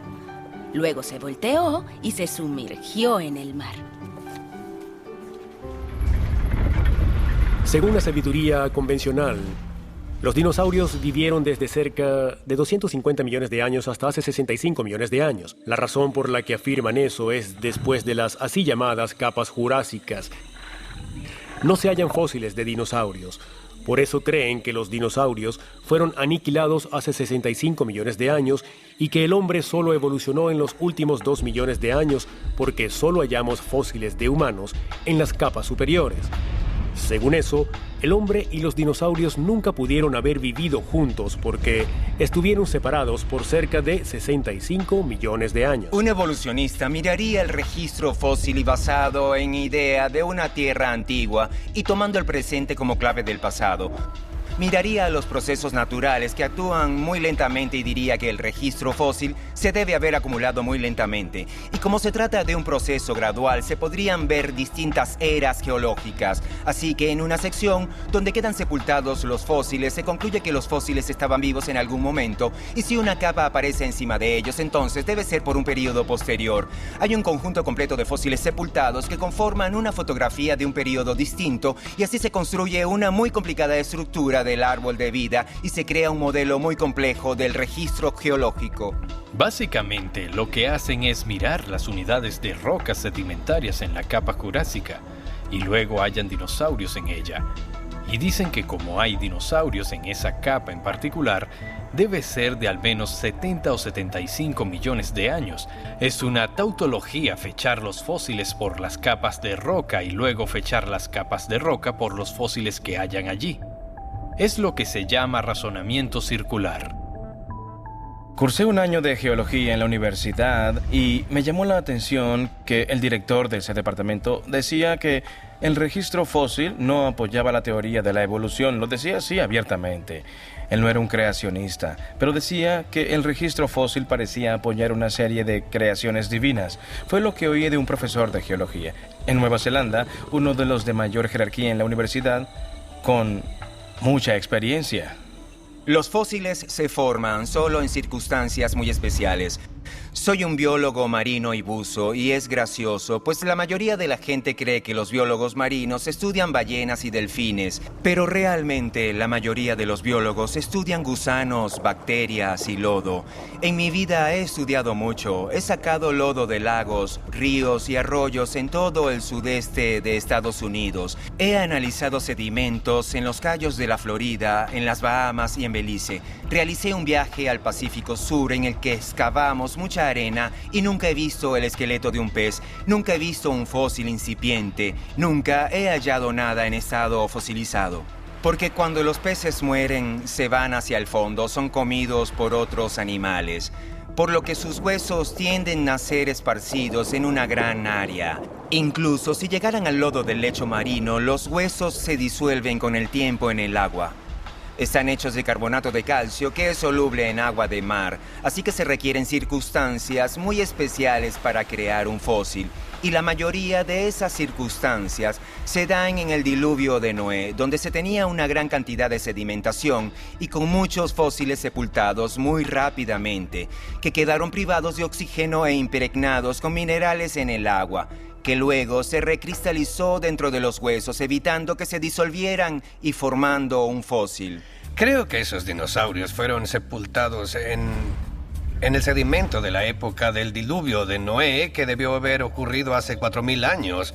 Luego se volteó y se sumergió en el mar. Según la sabiduría convencional, los dinosaurios vivieron desde cerca de 250 millones de años hasta hace 65 millones de años. La razón por la que afirman eso es después de las así llamadas capas jurásicas. No se hallan fósiles de dinosaurios. Por eso creen que los dinosaurios fueron aniquilados hace 65 millones de años y que el hombre solo evolucionó en los últimos 2 millones de años porque solo hallamos fósiles de humanos en las capas superiores. Según eso, el hombre y los dinosaurios nunca pudieron haber vivido juntos porque estuvieron separados por cerca de 65 millones de años. Un evolucionista miraría el registro fósil y basado en idea de una Tierra antigua y tomando el presente como clave del pasado. Miraría los procesos naturales que actúan muy lentamente y diría que el registro fósil se debe haber acumulado muy lentamente. Y como se trata de un proceso gradual, se podrían ver distintas eras geológicas. Así que en una sección donde quedan sepultados los fósiles, se concluye que los fósiles estaban vivos en algún momento. Y si una capa aparece encima de ellos, entonces debe ser por un periodo posterior. Hay un conjunto completo de fósiles sepultados que conforman una fotografía de un periodo distinto y así se construye una muy complicada estructura del árbol de vida y se crea un modelo muy complejo del registro geológico. Básicamente, lo que hacen es mirar las unidades de rocas sedimentarias en la capa jurásica y luego hallan dinosaurios en ella. Y dicen que como hay dinosaurios en esa capa en particular, debe ser de al menos 70 o 75 millones de años. Es una tautología fechar los fósiles por las capas de roca y luego fechar las capas de roca por los fósiles que hayan allí. Es lo que se llama razonamiento circular. Cursé un año de geología en la universidad y me llamó la atención que el director de ese departamento decía que el registro fósil no apoyaba la teoría de la evolución. Lo decía así abiertamente. Él no era un creacionista, pero decía que el registro fósil parecía apoyar una serie de creaciones divinas. Fue lo que oí de un profesor de geología. En Nueva Zelanda, uno de los de mayor jerarquía en la universidad, con mucha experiencia. Los fósiles se forman solo en circunstancias muy especiales. Soy un biólogo marino y buzo y es gracioso, pues la mayoría de la gente cree que los biólogos marinos estudian ballenas y delfines, pero realmente la mayoría de los biólogos estudian gusanos, bacterias y lodo. En mi vida he estudiado mucho, he sacado lodo de lagos, ríos y arroyos en todo el sudeste de Estados Unidos. He analizado sedimentos en los Cayos de la Florida, en las Bahamas y en Belice. Realicé un viaje al Pacífico Sur en el que excavamos mucha arena y nunca he visto el esqueleto de un pez, nunca he visto un fósil incipiente, nunca he hallado nada en estado fosilizado. Porque cuando los peces mueren, se van hacia el fondo, son comidos por otros animales, por lo que sus huesos tienden a ser esparcidos en una gran área. Incluso si llegaran al lodo del lecho marino, los huesos se disuelven con el tiempo en el agua. Están hechos de carbonato de calcio que es soluble en agua de mar, así que se requieren circunstancias muy especiales para crear un fósil. Y la mayoría de esas circunstancias se dan en el diluvio de Noé, donde se tenía una gran cantidad de sedimentación y con muchos fósiles sepultados muy rápidamente, que quedaron privados de oxígeno e impregnados con minerales en el agua, que luego se recristalizó dentro de los huesos, evitando que se disolvieran y formando un fósil. Creo que esos dinosaurios fueron sepultados en el sedimento de la época del diluvio de Noé, que debió haber ocurrido hace 4000 años.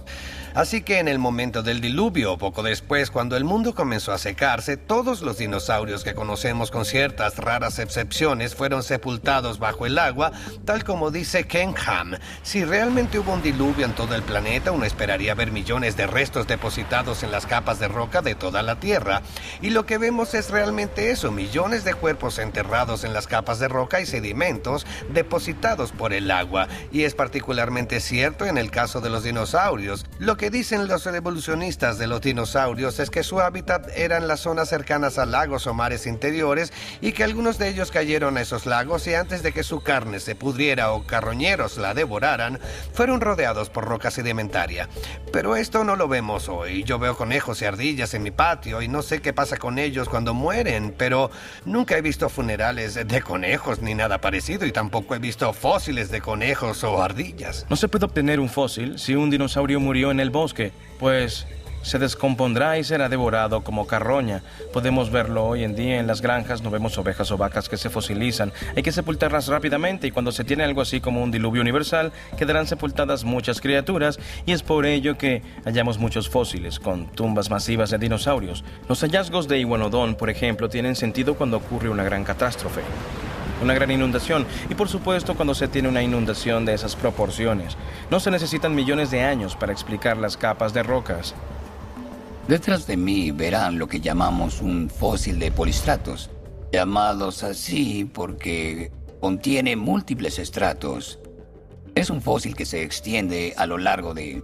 Así que en el momento del diluvio, poco después, cuando el mundo comenzó a secarse, todos los dinosaurios que conocemos con ciertas raras excepciones fueron sepultados bajo el agua, tal como dice Ken Ham. Si realmente hubo un diluvio en todo el planeta, uno esperaría ver millones de restos depositados en las capas de roca de toda la Tierra. Y lo que vemos es realmente eso, millones de cuerpos enterrados en las capas de roca y sedimentos depositados por el agua. Y es particularmente cierto en el caso de los dinosaurios. Lo que dicen los evolucionistas de los dinosaurios es que su hábitat eran las zonas cercanas a lagos o mares interiores y que algunos de ellos cayeron a esos lagos y antes de que su carne se pudriera o carroñeros la devoraran, fueron rodeados por roca sedimentaria. Pero esto no lo vemos hoy. Yo veo conejos y ardillas en mi patio y no sé qué pasa con ellos cuando mueren, pero nunca he visto funerales de conejos ni nada parecido y tampoco he visto fósiles de conejos o ardillas. No se puede obtener un fósil si un dinosaurio murió en el bosque, pues se descompondrá y será devorado como carroña. Podemos verlo hoy en día en las granjas, no vemos ovejas o vacas que se fosilizan. Hay que sepultarlas rápidamente y cuando se tiene algo así como un diluvio universal, quedarán sepultadas muchas criaturas y es por ello que hallamos muchos fósiles con tumbas masivas de dinosaurios. Los hallazgos de Iguanodon, por ejemplo, tienen sentido cuando ocurre una gran catástrofe, una gran inundación, y por supuesto cuando se tiene una inundación de esas proporciones. No se necesitan millones de años para explicar las capas de rocas. Detrás de mí verán lo que llamamos un fósil de polistratos, llamados así porque contiene múltiples estratos. Es un fósil que se extiende a lo largo de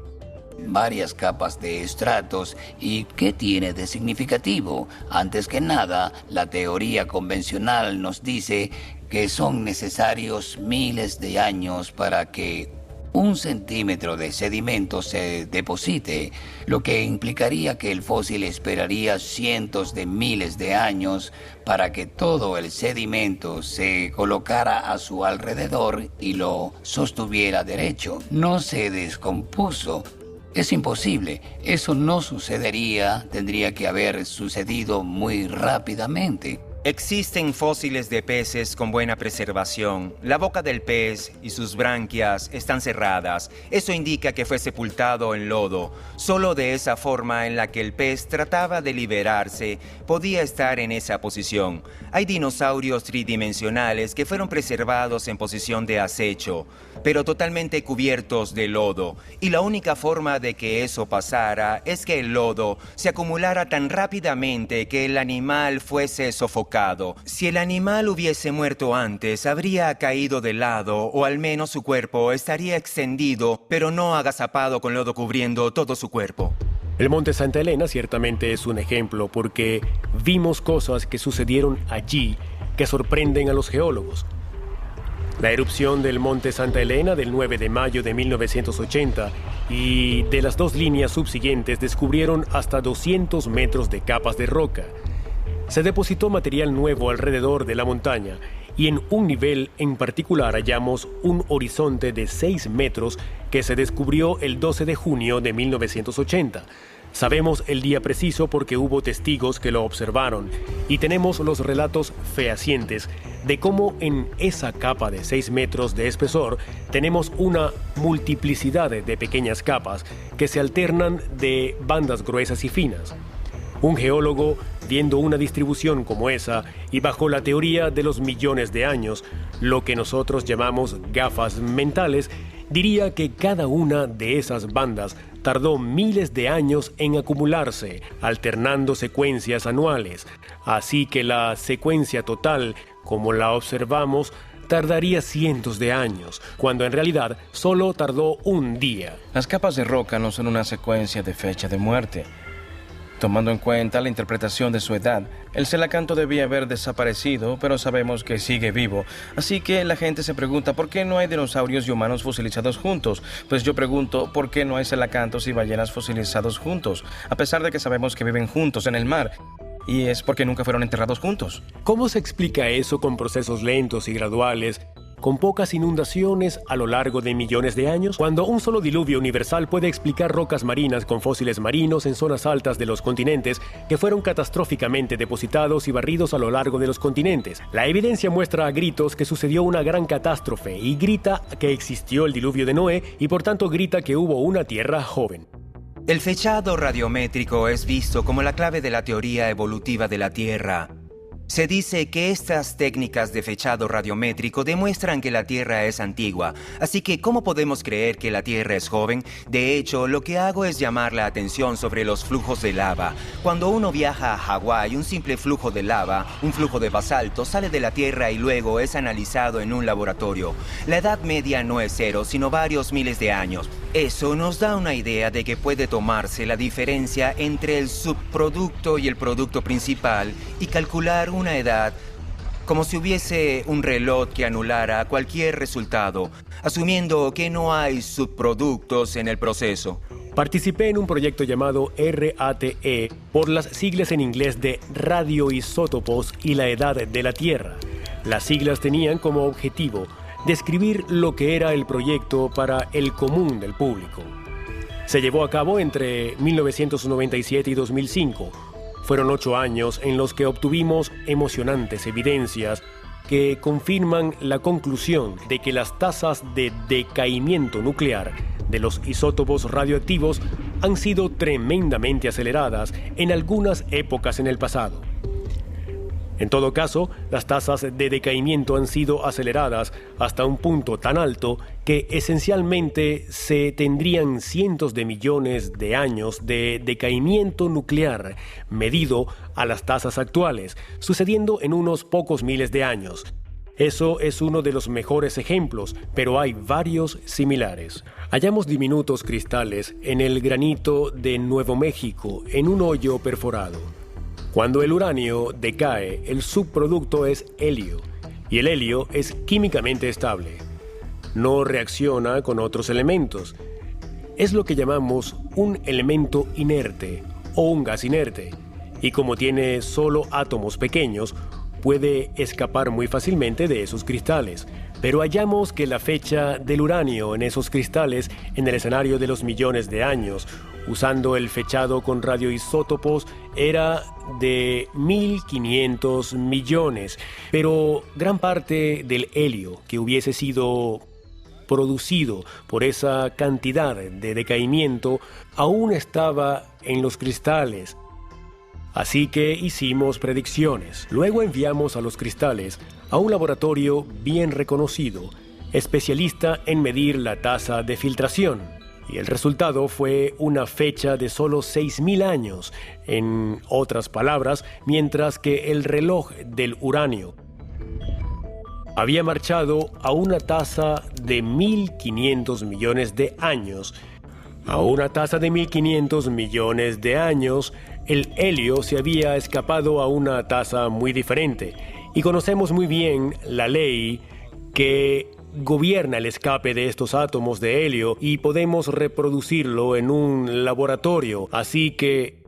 varias capas de estratos. ¿Y qué tiene de significativo? Antes que nada, la teoría convencional nos dice que son necesarios miles de años para que 1 centímetro de sedimento se deposite, lo que implicaría que el fósil esperaría cientos de miles de años para que todo el sedimento se colocara a su alrededor y lo sostuviera derecho. No se descompuso. Es imposible. Eso no sucedería. Tendría que haber sucedido muy rápidamente. Existen fósiles de peces con buena preservación. La boca del pez y sus branquias están cerradas. Eso indica que fue sepultado en lodo. Solo de esa forma en la que el pez trataba de liberarse, podía estar en esa posición. Hay dinosaurios tridimensionales que fueron preservados en posición de acecho, pero totalmente cubiertos de lodo. Y la única forma de que eso pasara es que el lodo se acumulara tan rápidamente que el animal fuese sofocado. Si el animal hubiese muerto antes, habría caído de lado, o al menos su cuerpo estaría extendido, pero no agazapado con lodo cubriendo todo su cuerpo. El Monte Santa Elena ciertamente es un ejemplo porque vimos cosas que sucedieron allí que sorprenden a los geólogos. La erupción del Monte Santa Elena del 9 de mayo de 1980 y de las 2 líneas subsiguientes descubrieron hasta 200 metros de capas de roca. Se depositó material nuevo alrededor de la montaña y en un nivel en particular hallamos un horizonte de 6 metros que se descubrió el 12 de junio de 1980. Sabemos el día preciso porque hubo testigos que lo observaron y tenemos los relatos fehacientes de cómo en esa capa de 6 metros de espesor tenemos una multiplicidad de pequeñas capas que se alternan de bandas gruesas y finas. Un geólogo, viendo una distribución como esa y bajo la teoría de los millones de años, lo que nosotros llamamos gafas mentales, diría que cada una de esas bandas tardó miles de años en acumularse, alternando secuencias anuales. Así que la secuencia total, como la observamos, tardaría cientos de años, cuando en realidad solo tardó un día. Las capas de roca no son una secuencia de fecha de muerte. Tomando en cuenta la interpretación de su edad, el celacanto debía haber desaparecido, pero sabemos que sigue vivo. Así que la gente se pregunta ¿por qué no hay dinosaurios y humanos fosilizados juntos? Pues yo pregunto ¿por qué no hay celacantos y ballenas fosilizados juntos? A pesar de que sabemos que viven juntos en el mar. Y es porque nunca fueron enterrados juntos. ¿Cómo se explica eso con procesos lentos y graduales, con pocas inundaciones a lo largo de millones de años? Cuando un solo diluvio universal puede explicar rocas marinas con fósiles marinos en zonas altas de los continentes que fueron catastróficamente depositados y barridos a lo largo de los continentes. La evidencia muestra a gritos que sucedió una gran catástrofe y grita que existió el diluvio de Noé y por tanto grita que hubo una tierra joven. El fechado radiométrico es visto como la clave de la teoría evolutiva de la Tierra. Se dice que estas técnicas de fechado radiométrico demuestran que la Tierra es antigua, así que ¿cómo podemos creer que la Tierra es joven? De hecho, lo que hago es llamar la atención sobre los flujos de lava. Cuando uno viaja a Hawái, un simple flujo de lava, un flujo de basalto, sale de la Tierra y luego es analizado en un laboratorio. La edad media no es 0, sino varios miles de años. Eso nos da una idea de que puede tomarse la diferencia entre el subproducto y el producto principal y calcular una edad como si hubiese un reloj que anulara cualquier resultado, asumiendo que no hay subproductos en el proceso. Participé en un proyecto llamado RATE, por las siglas en inglés de radioisótopos y la edad de la Tierra. Las siglas tenían como objetivo describir lo que era el proyecto para el común del público. Se llevó a cabo entre 1997 y 2005. Fueron 8 años en los que obtuvimos emocionantes evidencias que confirman la conclusión de que las tasas de decaimiento nuclear de los isótopos radioactivos han sido tremendamente aceleradas en algunas épocas en el pasado. En todo caso, las tasas de decaimiento han sido aceleradas hasta un punto tan alto que esencialmente se tendrían cientos de millones de años de decaimiento nuclear medido a las tasas actuales, sucediendo en unos pocos miles de años. Eso es uno de los mejores ejemplos, pero hay varios similares. Hallamos diminutos cristales en el granito de Nuevo México en un hoyo perforado. Cuando el uranio decae, el subproducto es helio, y el helio es químicamente estable. No reacciona con otros elementos. Es lo que llamamos un elemento inerte o un gas inerte, y como tiene solo átomos pequeños, puede escapar muy fácilmente de esos cristales. Pero hallamos que la fecha del uranio en esos cristales en el escenario de los millones de años, usando el fechado con radioisótopos, era de 1500 millones. Pero gran parte del helio que hubiese sido producido por esa cantidad de decaimiento aún estaba en los cristales. Así que hicimos predicciones. Luego enviamos a los cristales a un laboratorio bien reconocido, especialista en medir la tasa de filtración. Y el resultado fue una fecha de solo 6000 años, en otras palabras, mientras que el reloj del uranio había marchado a una tasa de 1500 millones de años. A una tasa de 1500 millones de años, el helio se había escapado a una tasa muy diferente, y conocemos muy bien la ley que gobierna el escape de estos átomos de helio y podemos reproducirlo en un laboratorio, así que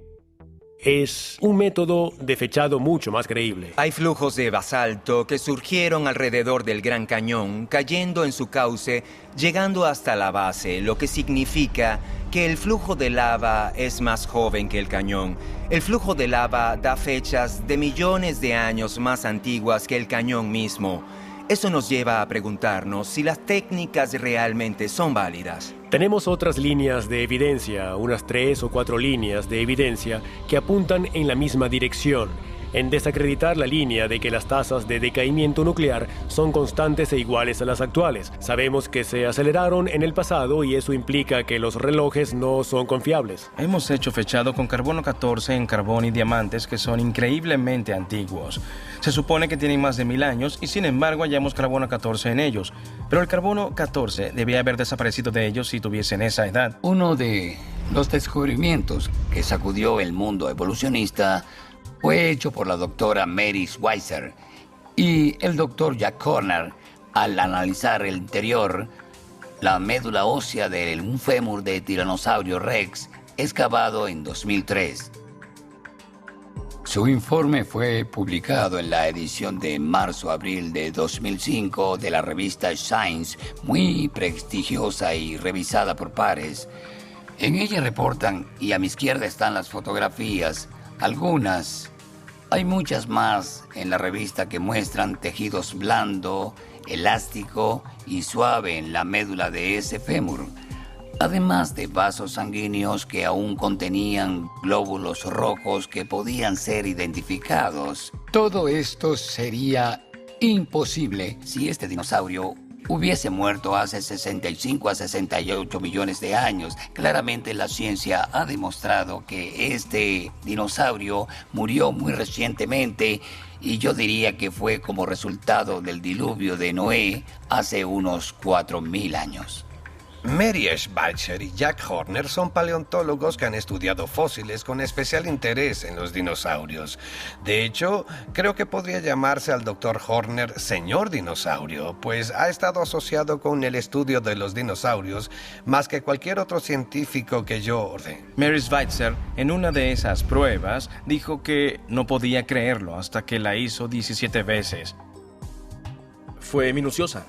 es un método de fechado mucho más creíble. Hay flujos de basalto que surgieron alrededor del Gran Cañón, cayendo en su cauce, llegando hasta la base, lo que significa que el flujo de lava es más joven que el cañón. El flujo de lava da fechas de millones de años más antiguas que el cañón mismo. Eso nos lleva a preguntarnos si las técnicas realmente son válidas. Tenemos otras líneas de evidencia, unas 3 o 4 líneas de evidencia que apuntan en la misma dirección, en desacreditar la línea de que las tasas de decaimiento nuclear son constantes e iguales a las actuales. Sabemos que se aceleraron en el pasado y eso implica que los relojes no son confiables. Hemos hecho fechado con carbono 14 en carbón y diamantes que son increíblemente antiguos. Se supone que tienen más de 1000 años y sin embargo hallamos carbono 14 en ellos. Pero el carbono 14 debía haber desaparecido de ellos si tuviesen esa edad. Uno de los descubrimientos que sacudió el mundo evolucionista fue hecho por la doctora Mary Schweitzer y el doctor Jack Horner al analizar el interior, la médula ósea de un fémur de Tiranosaurio Rex excavado en 2003. Su informe fue publicado en la edición de marzo-abril de 2005 de la revista Science, muy prestigiosa y revisada por pares. En ella reportan, y a mi izquierda están las fotografías, algunas. Hay muchas más en la revista que muestran tejidos blando, elástico y suave en la médula de ese fémur, además de vasos sanguíneos que aún contenían glóbulos rojos que podían ser identificados. Todo esto sería imposible si este dinosaurio hubiese muerto hace 65 a 68 millones de años. Claramente la ciencia ha demostrado que este dinosaurio murió muy recientemente y yo diría que fue como resultado del diluvio de Noé hace unos 4000 años. Mary Schweitzer y Jack Horner son paleontólogos que han estudiado fósiles con especial interés en los dinosaurios. De hecho, creo que podría llamarse al Dr. Horner Señor Dinosaurio, pues ha estado asociado con el estudio de los dinosaurios más que cualquier otro científico que yo ordené. Mary Schweitzer, en una de esas pruebas, dijo que no podía creerlo hasta que la hizo 17 veces. Fue minuciosa.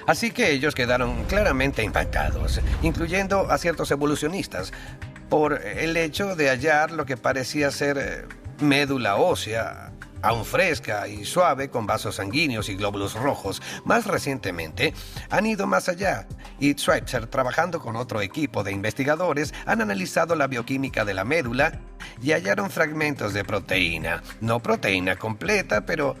Así que ellos quedaron claramente impactados, incluyendo a ciertos evolucionistas, por el hecho de hallar lo que parecía ser médula ósea aún fresca y suave, con vasos sanguíneos y glóbulos rojos. Más recientemente, han ido más allá y Schweitzer, trabajando con otro equipo de investigadores, han analizado la bioquímica de la médula y hallaron fragmentos de proteína. No proteína completa, pero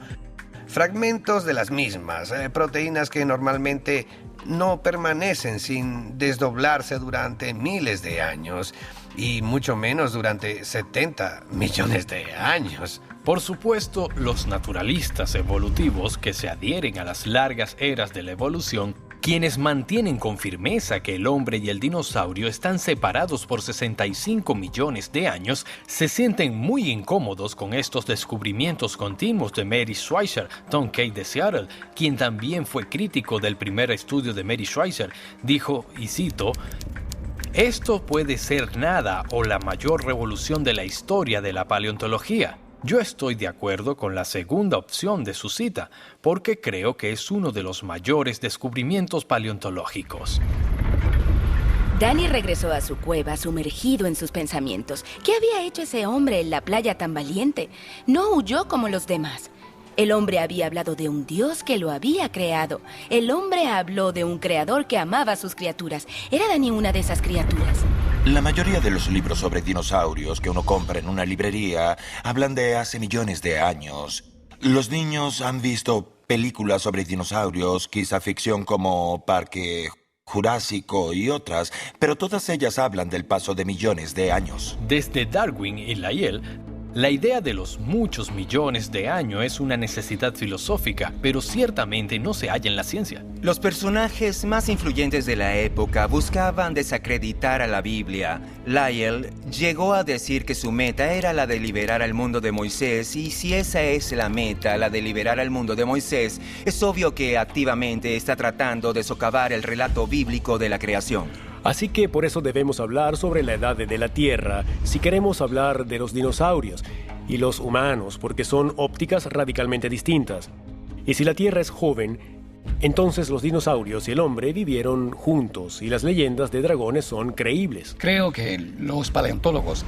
fragmentos de las mismas, proteínas que normalmente no permanecen sin desdoblarse durante miles de años, y mucho menos durante 70 millones de años. Por supuesto, los naturalistas evolutivos que se adhieren a las largas eras de la evolución, quienes mantienen con firmeza que el hombre y el dinosaurio están separados por 65 millones de años, se sienten muy incómodos con estos descubrimientos continuos de Mary Schweitzer. Tom Kay de Seattle, quien también fue crítico del primer estudio de Mary Schweitzer, dijo, y cito, «Esto puede ser nada o la mayor revolución de la historia de la paleontología». Yo estoy de acuerdo con la segunda opción de su cita, porque creo que es uno de los mayores descubrimientos paleontológicos. Danny regresó a su cueva sumergido en sus pensamientos. ¿Qué había hecho ese hombre en la playa tan valiente? No huyó como los demás. El hombre había hablado de un Dios que lo había creado. El hombre habló de un creador que amaba a sus criaturas. ¿Era Danny una de esas criaturas? La mayoría de los libros sobre dinosaurios que uno compra en una librería hablan de hace millones de años. Los niños han visto películas sobre dinosaurios, quizá ficción como Parque Jurásico y otras, pero todas ellas hablan del paso de millones de años. Desde Darwin y Lyell, la idea de los muchos millones de años es una necesidad filosófica, pero ciertamente no se halla en la ciencia. Los personajes más influyentes de la época buscaban desacreditar a la Biblia. Lyell llegó a decir que su meta era la de liberar al mundo de Moisés, y si esa es la meta, la de liberar al mundo de Moisés, es obvio que activamente está tratando de socavar el relato bíblico de la creación. Así que por eso debemos hablar sobre la edad de la Tierra, si queremos hablar de los dinosaurios y los humanos, porque son ópticas radicalmente distintas. Y si la Tierra es joven, entonces los dinosaurios y el hombre vivieron juntos y las leyendas de dragones son creíbles. Creo que los paleontólogos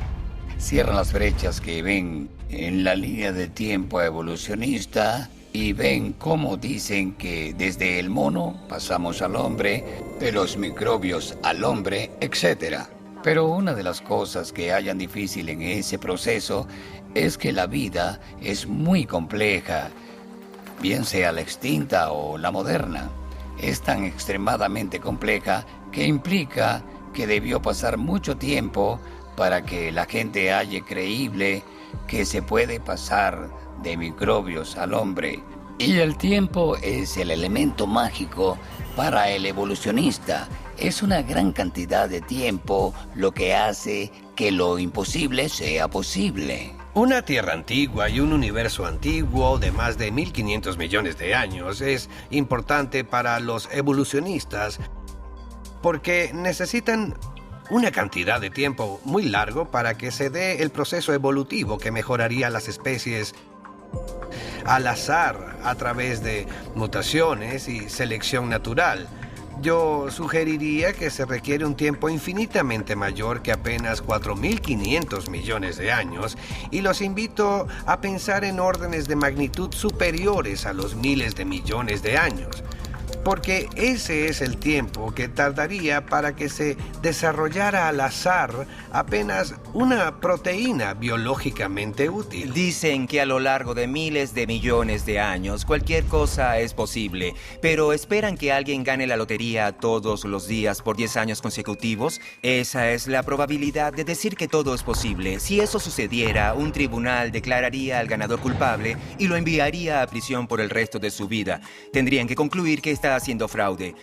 cierran las brechas que ven en la línea de tiempo evolucionista y ven cómo dicen que desde el mono pasamos al hombre, de los microbios al hombre, etc. Pero una de las cosas que hallan difícil en ese proceso es que la vida es muy compleja, bien sea la extinta o la moderna. Es tan extremadamente compleja que implica que debió pasar mucho tiempo para que la gente halle creíble que se puede pasar de microbios al hombre. Y el tiempo es el elemento mágico para el evolucionista. Es una gran cantidad de tiempo lo que hace que lo imposible sea posible. Una Tierra antigua y un universo antiguo de más de 1.500 millones de años es importante para los evolucionistas porque necesitan una cantidad de tiempo muy largo para que se dé el proceso evolutivo que mejoraría las especies al azar a través de mutaciones y selección natural. Yo sugeriría que se requiere un tiempo infinitamente mayor que apenas 4.500 millones de años, y los invito a pensar en órdenes de magnitud superiores a los miles de millones de años, porque ese es el tiempo que tardaría para que se desarrollara al azar apenas una proteína biológicamente útil. Dicen que a lo largo de miles de millones de años cualquier cosa es posible, pero ¿esperan que alguien gane la lotería todos los días por 10 años consecutivos? Esa es la probabilidad de decir que todo es posible. Si eso sucediera, un tribunal declararía al ganador culpable y lo enviaría a prisión por el resto de su vida. Tendrían que concluir que está haciendo fraude,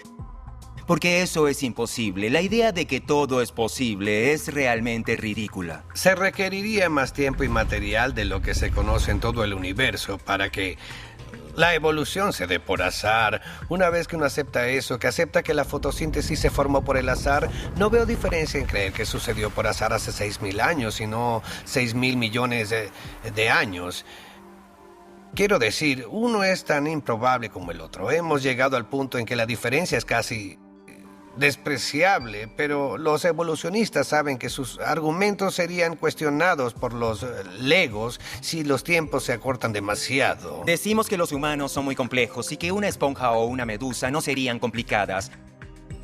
porque eso es imposible. La idea de que todo es posible es realmente ridícula. Se requeriría más tiempo y material de lo que se conoce en todo el universo para que la evolución se dé por azar. Una vez que uno acepta eso, que acepta que la fotosíntesis se formó por el azar, no veo diferencia en creer que sucedió por azar hace 6.000 años, sino 6.000 millones de años. Quiero decir, uno es tan improbable como el otro. Hemos llegado al punto en que la diferencia es casi despreciable, pero los evolucionistas saben que sus argumentos serían cuestionados por los legos si los tiempos se acortan demasiado. Decimos que los humanos son muy complejos y que una esponja o una medusa no serían complicadas.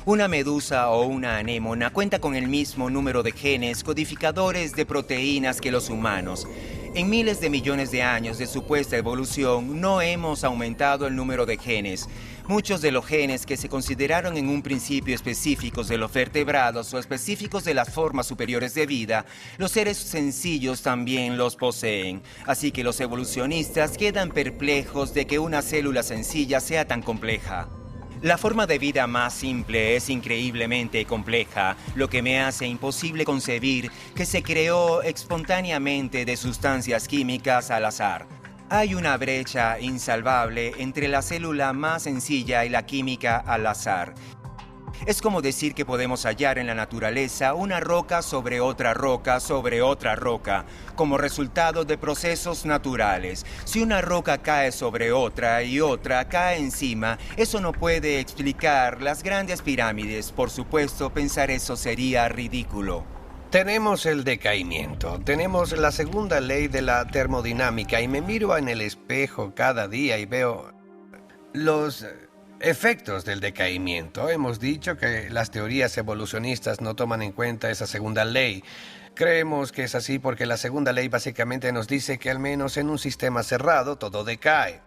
Una medusa o una anémona cuenta con el mismo número de genes codificadores de proteínas que los humanos. En miles de millones de años de supuesta evolución, no hemos aumentado el número de genes. Muchos de los genes que se consideraron en un principio específicos de los vertebrados o específicos de las formas superiores de vida, los seres sencillos también los poseen. Así que los evolucionistas quedan perplejos de que una célula sencilla sea tan compleja. La forma de vida más simple es increíblemente compleja, lo que me hace imposible concebir que se creó espontáneamente de sustancias químicas al azar. Hay una brecha insalvable entre la célula más sencilla y la química al azar. Es como decir que podemos hallar en la naturaleza una roca sobre otra roca sobre otra roca, como resultado de procesos naturales. Si una roca cae sobre otra y otra cae encima, eso no puede explicar las grandes pirámides. Por supuesto, pensar eso sería ridículo. Tenemos el decaimiento, tenemos la segunda ley de la termodinámica y me miro en el espejo cada día y veo los efectos del decaimiento. Hemos dicho que las teorías evolucionistas no toman en cuenta esa segunda ley. Creemos que es así porque la segunda ley básicamente nos dice que al menos en un sistema cerrado todo decae.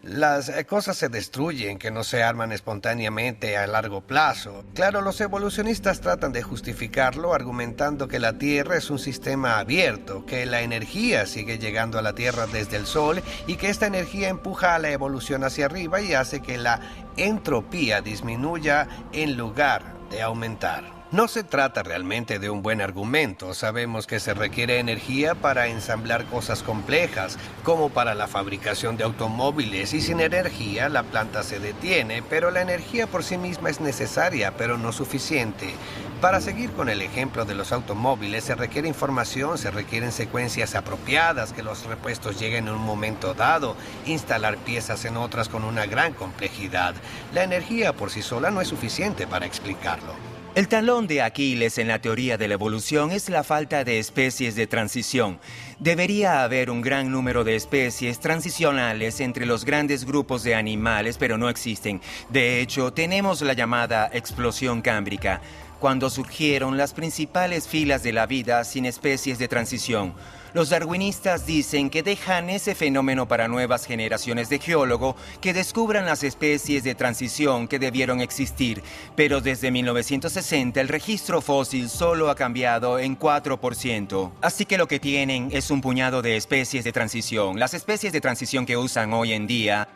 Las cosas se destruyen, que no se arman espontáneamente a largo plazo. Claro, los evolucionistas tratan de justificarlo argumentando que la Tierra es un sistema abierto, que la energía sigue llegando a la Tierra desde el Sol y que esta energía empuja a la evolución hacia arriba y hace que la entropía disminuya en lugar de aumentar. No se trata realmente de un buen argumento. Sabemos que se requiere energía para ensamblar cosas complejas, como para la fabricación de automóviles, y sin energía la planta se detiene, pero la energía por sí misma es necesaria, pero no suficiente. Para seguir con el ejemplo de los automóviles, se requiere información, se requieren secuencias apropiadas, que los repuestos lleguen en un momento dado, instalar piezas en otras con una gran complejidad. La energía por sí sola no es suficiente para explicarlo. El talón de Aquiles en la teoría de la evolución es la falta de especies de transición. Debería haber un gran número de especies transicionales entre los grandes grupos de animales, pero no existen. De hecho, tenemos la llamada explosión cámbrica, cuando surgieron las principales filas de la vida sin especies de transición. Los darwinistas dicen que dejan ese fenómeno para nuevas generaciones de geólogos que descubran las especies de transición que debieron existir, pero desde 1960 el registro fósil solo ha cambiado en 4%. Así que lo que tienen es un puñado de especies de transición. Las especies de transición que usan hoy en día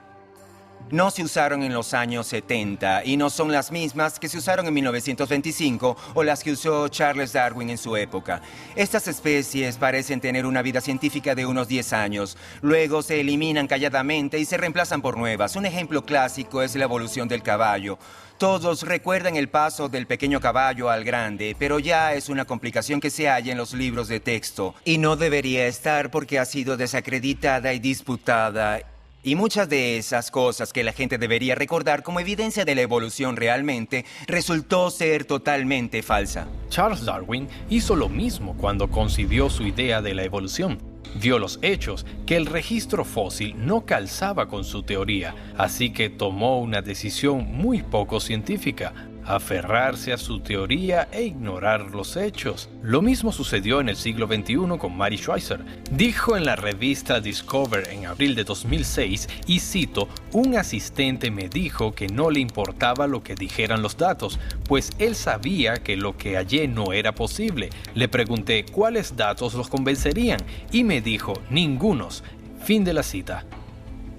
no se usaron en los años 70 y no son las mismas que se usaron en 1925 o las que usó Charles Darwin en su época. Estas especies parecen tener una vida científica de unos 10 años. Luego se eliminan calladamente y se reemplazan por nuevas. Un ejemplo clásico es la evolución del caballo. Todos recuerdan el paso del pequeño caballo al grande, pero ya es una complicación que se halla en los libros de texto y no debería estar porque ha sido desacreditada y disputada. Y muchas de esas cosas que la gente debería recordar como evidencia de la evolución realmente resultó ser totalmente falsa. Charles Darwin hizo lo mismo cuando concibió su idea de la evolución. Vio los hechos, que el registro fósil no calzaba con su teoría, así que tomó una decisión muy poco científica: aferrarse a su teoría e ignorar los hechos. Lo mismo sucedió en el siglo XXI con Mary Schweitzer. Dijo en la revista Discover en abril de 2006, y cito: "Un asistente me dijo que no le importaba lo que dijeran los datos, pues él sabía que lo que hallé no era posible. Le pregunté cuáles datos los convencerían y me dijo, ningunos". Fin de la cita.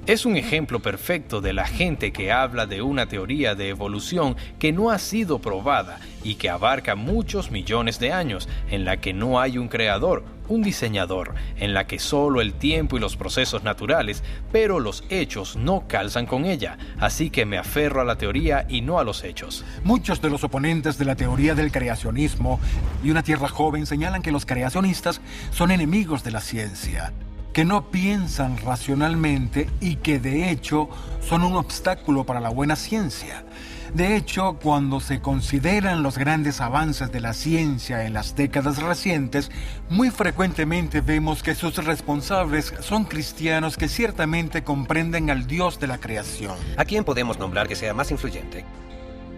Es un ejemplo perfecto de la gente que habla de una teoría de evolución que no ha sido probada y que abarca muchos millones de años, en la que no hay un creador, un diseñador, en la que solo el tiempo y los procesos naturales, pero los hechos no calzan con ella. Así que me aferro a la teoría y no a los hechos. Muchos de los oponentes de la teoría del creacionismo y una tierra joven señalan que los creacionistas son enemigos de la ciencia. que no piensan racionalmente y que de hecho son un obstáculo para la buena ciencia. De hecho, cuando se consideran los grandes avances de la ciencia en las décadas recientes, muy frecuentemente vemos que sus responsables son cristianos que ciertamente comprenden al Dios de la creación. ¿A quién podemos nombrar que sea más influyente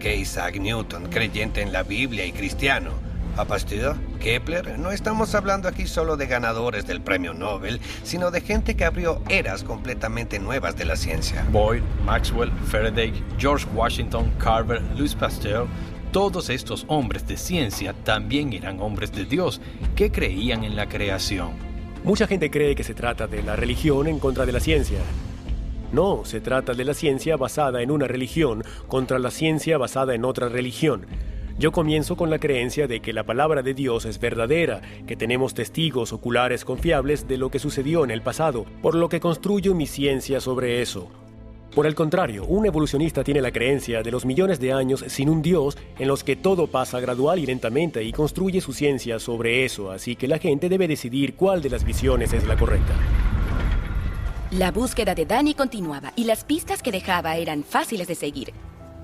que Isaac Newton, creyente en la Biblia y cristiano? ¿A Pasteur? ¿Kepler? No estamos hablando aquí solo de ganadores del premio Nobel, sino de gente que abrió eras completamente nuevas de la ciencia. Boyle, Maxwell, Faraday, George Washington, Carver, Louis Pasteur, todos estos hombres de ciencia también eran hombres de Dios que creían en la creación. Mucha gente cree que se trata de la religión en contra de la ciencia. No, se trata de la ciencia basada en una religión contra la ciencia basada en otra religión. Yo comienzo con la creencia de que la palabra de Dios es verdadera, que tenemos testigos oculares confiables de lo que sucedió en el pasado, por lo que construyo mi ciencia sobre eso. Por el contrario, un evolucionista tiene la creencia de los millones de años sin un Dios en los que todo pasa gradual y lentamente y construye su ciencia sobre eso, así que la gente debe decidir cuál de las visiones es la correcta. La búsqueda de Danny continuaba y las pistas que dejaba eran fáciles de seguir.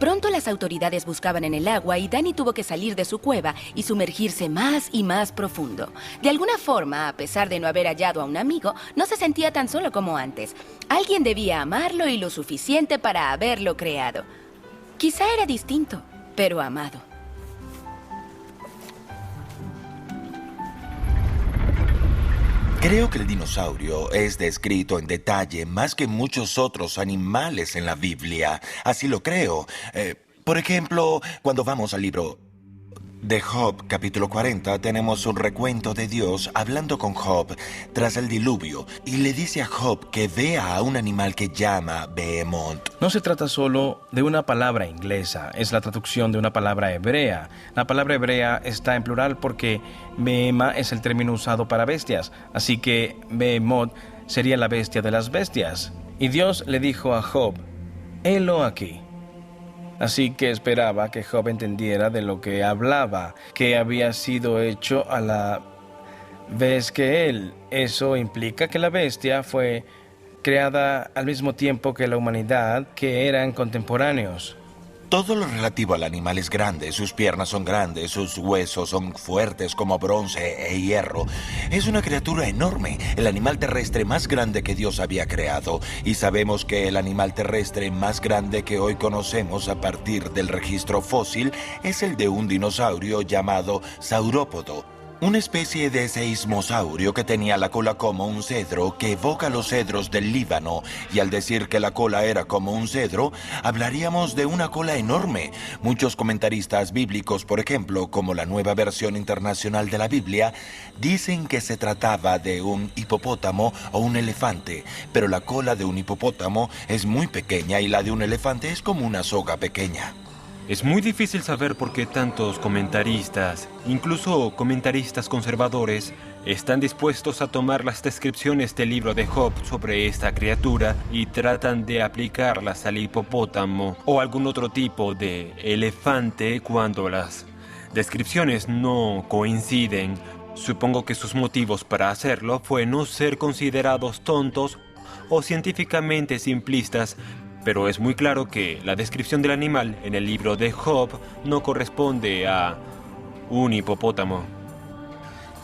Pronto las autoridades buscaban en el agua y Danny tuvo que salir de su cueva y sumergirse más y más profundo. De alguna forma, a pesar de no haber hallado a un amigo, no se sentía tan solo como antes. Alguien debía amarlo y lo suficiente para haberlo creado. Quizá era distinto, pero amado. Creo que el dinosaurio es descrito en detalle más que muchos otros animales en la Biblia. Así lo creo. Por ejemplo, cuando vamos al libro de Job, capítulo 40, tenemos un recuento de Dios hablando con Job tras el diluvio y le dice a Job que vea a un animal que llama Behemoth. No se trata solo de una palabra inglesa, es la traducción de una palabra hebrea. La palabra hebrea está en plural porque Behema es el término usado para bestias, así que Behemoth sería la bestia de las bestias. Y Dios le dijo a Job, helo aquí. Así que esperaba que Job entendiera de lo que hablaba, que había sido hecho a la vez que él. Eso implica que la bestia fue creada al mismo tiempo que la humanidad, que eran contemporáneos. Todo lo relativo al animal es grande. Sus piernas son grandes, sus huesos son fuertes como bronce e hierro. Es una criatura enorme, el animal terrestre más grande que Dios había creado. Y sabemos que el animal terrestre más grande que hoy conocemos a partir del registro fósil es el de un dinosaurio llamado saurópodo. Una especie de seismosaurio que tenía la cola como un cedro, que evoca los cedros del Líbano. Y al decir que la cola era como un cedro, hablaríamos de una cola enorme. Muchos comentaristas bíblicos, por ejemplo, como la Nueva Versión Internacional de la Biblia, dicen que se trataba de un hipopótamo o un elefante. Pero la cola de un hipopótamo es muy pequeña y la de un elefante es como una soga pequeña. Es muy difícil saber por qué tantos comentaristas, incluso comentaristas conservadores, están dispuestos a tomar las descripciones del libro de Job sobre esta criatura y tratan de aplicarlas al hipopótamo o algún otro tipo de elefante cuando las descripciones no coinciden. Supongo que sus motivos para hacerlo fue no ser considerados tontos o científicamente simplistas, pero es muy claro que la descripción del animal en el libro de Job no corresponde a un hipopótamo.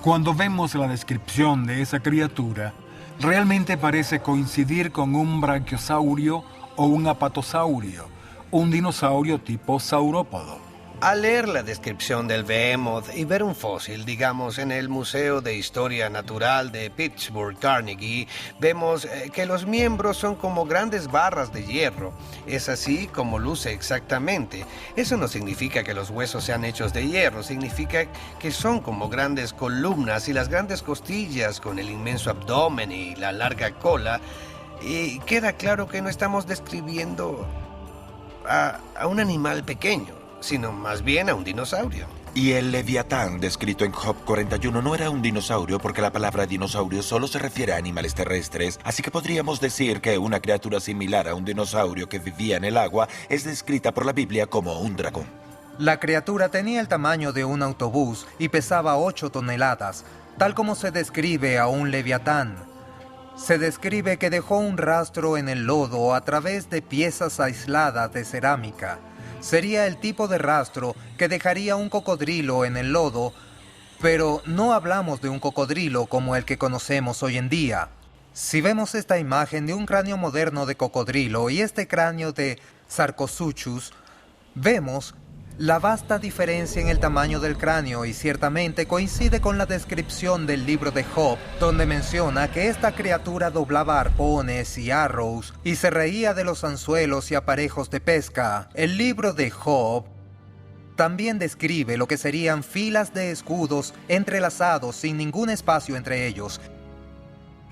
Cuando vemos la descripción de esa criatura, realmente parece coincidir con un brachiosaurio o un apatosaurio, un dinosaurio tipo saurópodo. Al leer la descripción del Behemoth y ver un fósil, digamos, en el Museo de Historia Natural de Pittsburgh Carnegie, vemos que los miembros son como grandes barras de hierro. Es así como luce exactamente. Eso no significa que los huesos sean hechos de hierro, significa que son como grandes columnas y las grandes costillas con el inmenso abdomen y la larga cola. Y queda claro que no estamos describiendo a un animal pequeño, sino más bien a un dinosaurio. Y el Leviatán, descrito en Job 41, no era un dinosaurio porque la palabra dinosaurio solo se refiere a animales terrestres, así que podríamos decir que una criatura similar a un dinosaurio que vivía en el agua es descrita por la Biblia como un dragón. La criatura tenía el tamaño de un autobús y pesaba 8 toneladas, tal como se describe a un Leviatán. Se describe que dejó un rastro en el lodo a través de piezas aisladas de cerámica. Sería el tipo de rastro que dejaría un cocodrilo en el lodo, pero no hablamos de un cocodrilo como el que conocemos hoy en día. Si vemos esta imagen de un cráneo moderno de cocodrilo y este cráneo de Sarcosuchus, vemos la vasta diferencia en el tamaño del cráneo y ciertamente coincide con la descripción del libro de Job, donde menciona que esta criatura doblaba arpones y arrows y se reía de los anzuelos y aparejos de pesca. El libro de Job también describe lo que serían filas de escudos entrelazados sin ningún espacio entre ellos.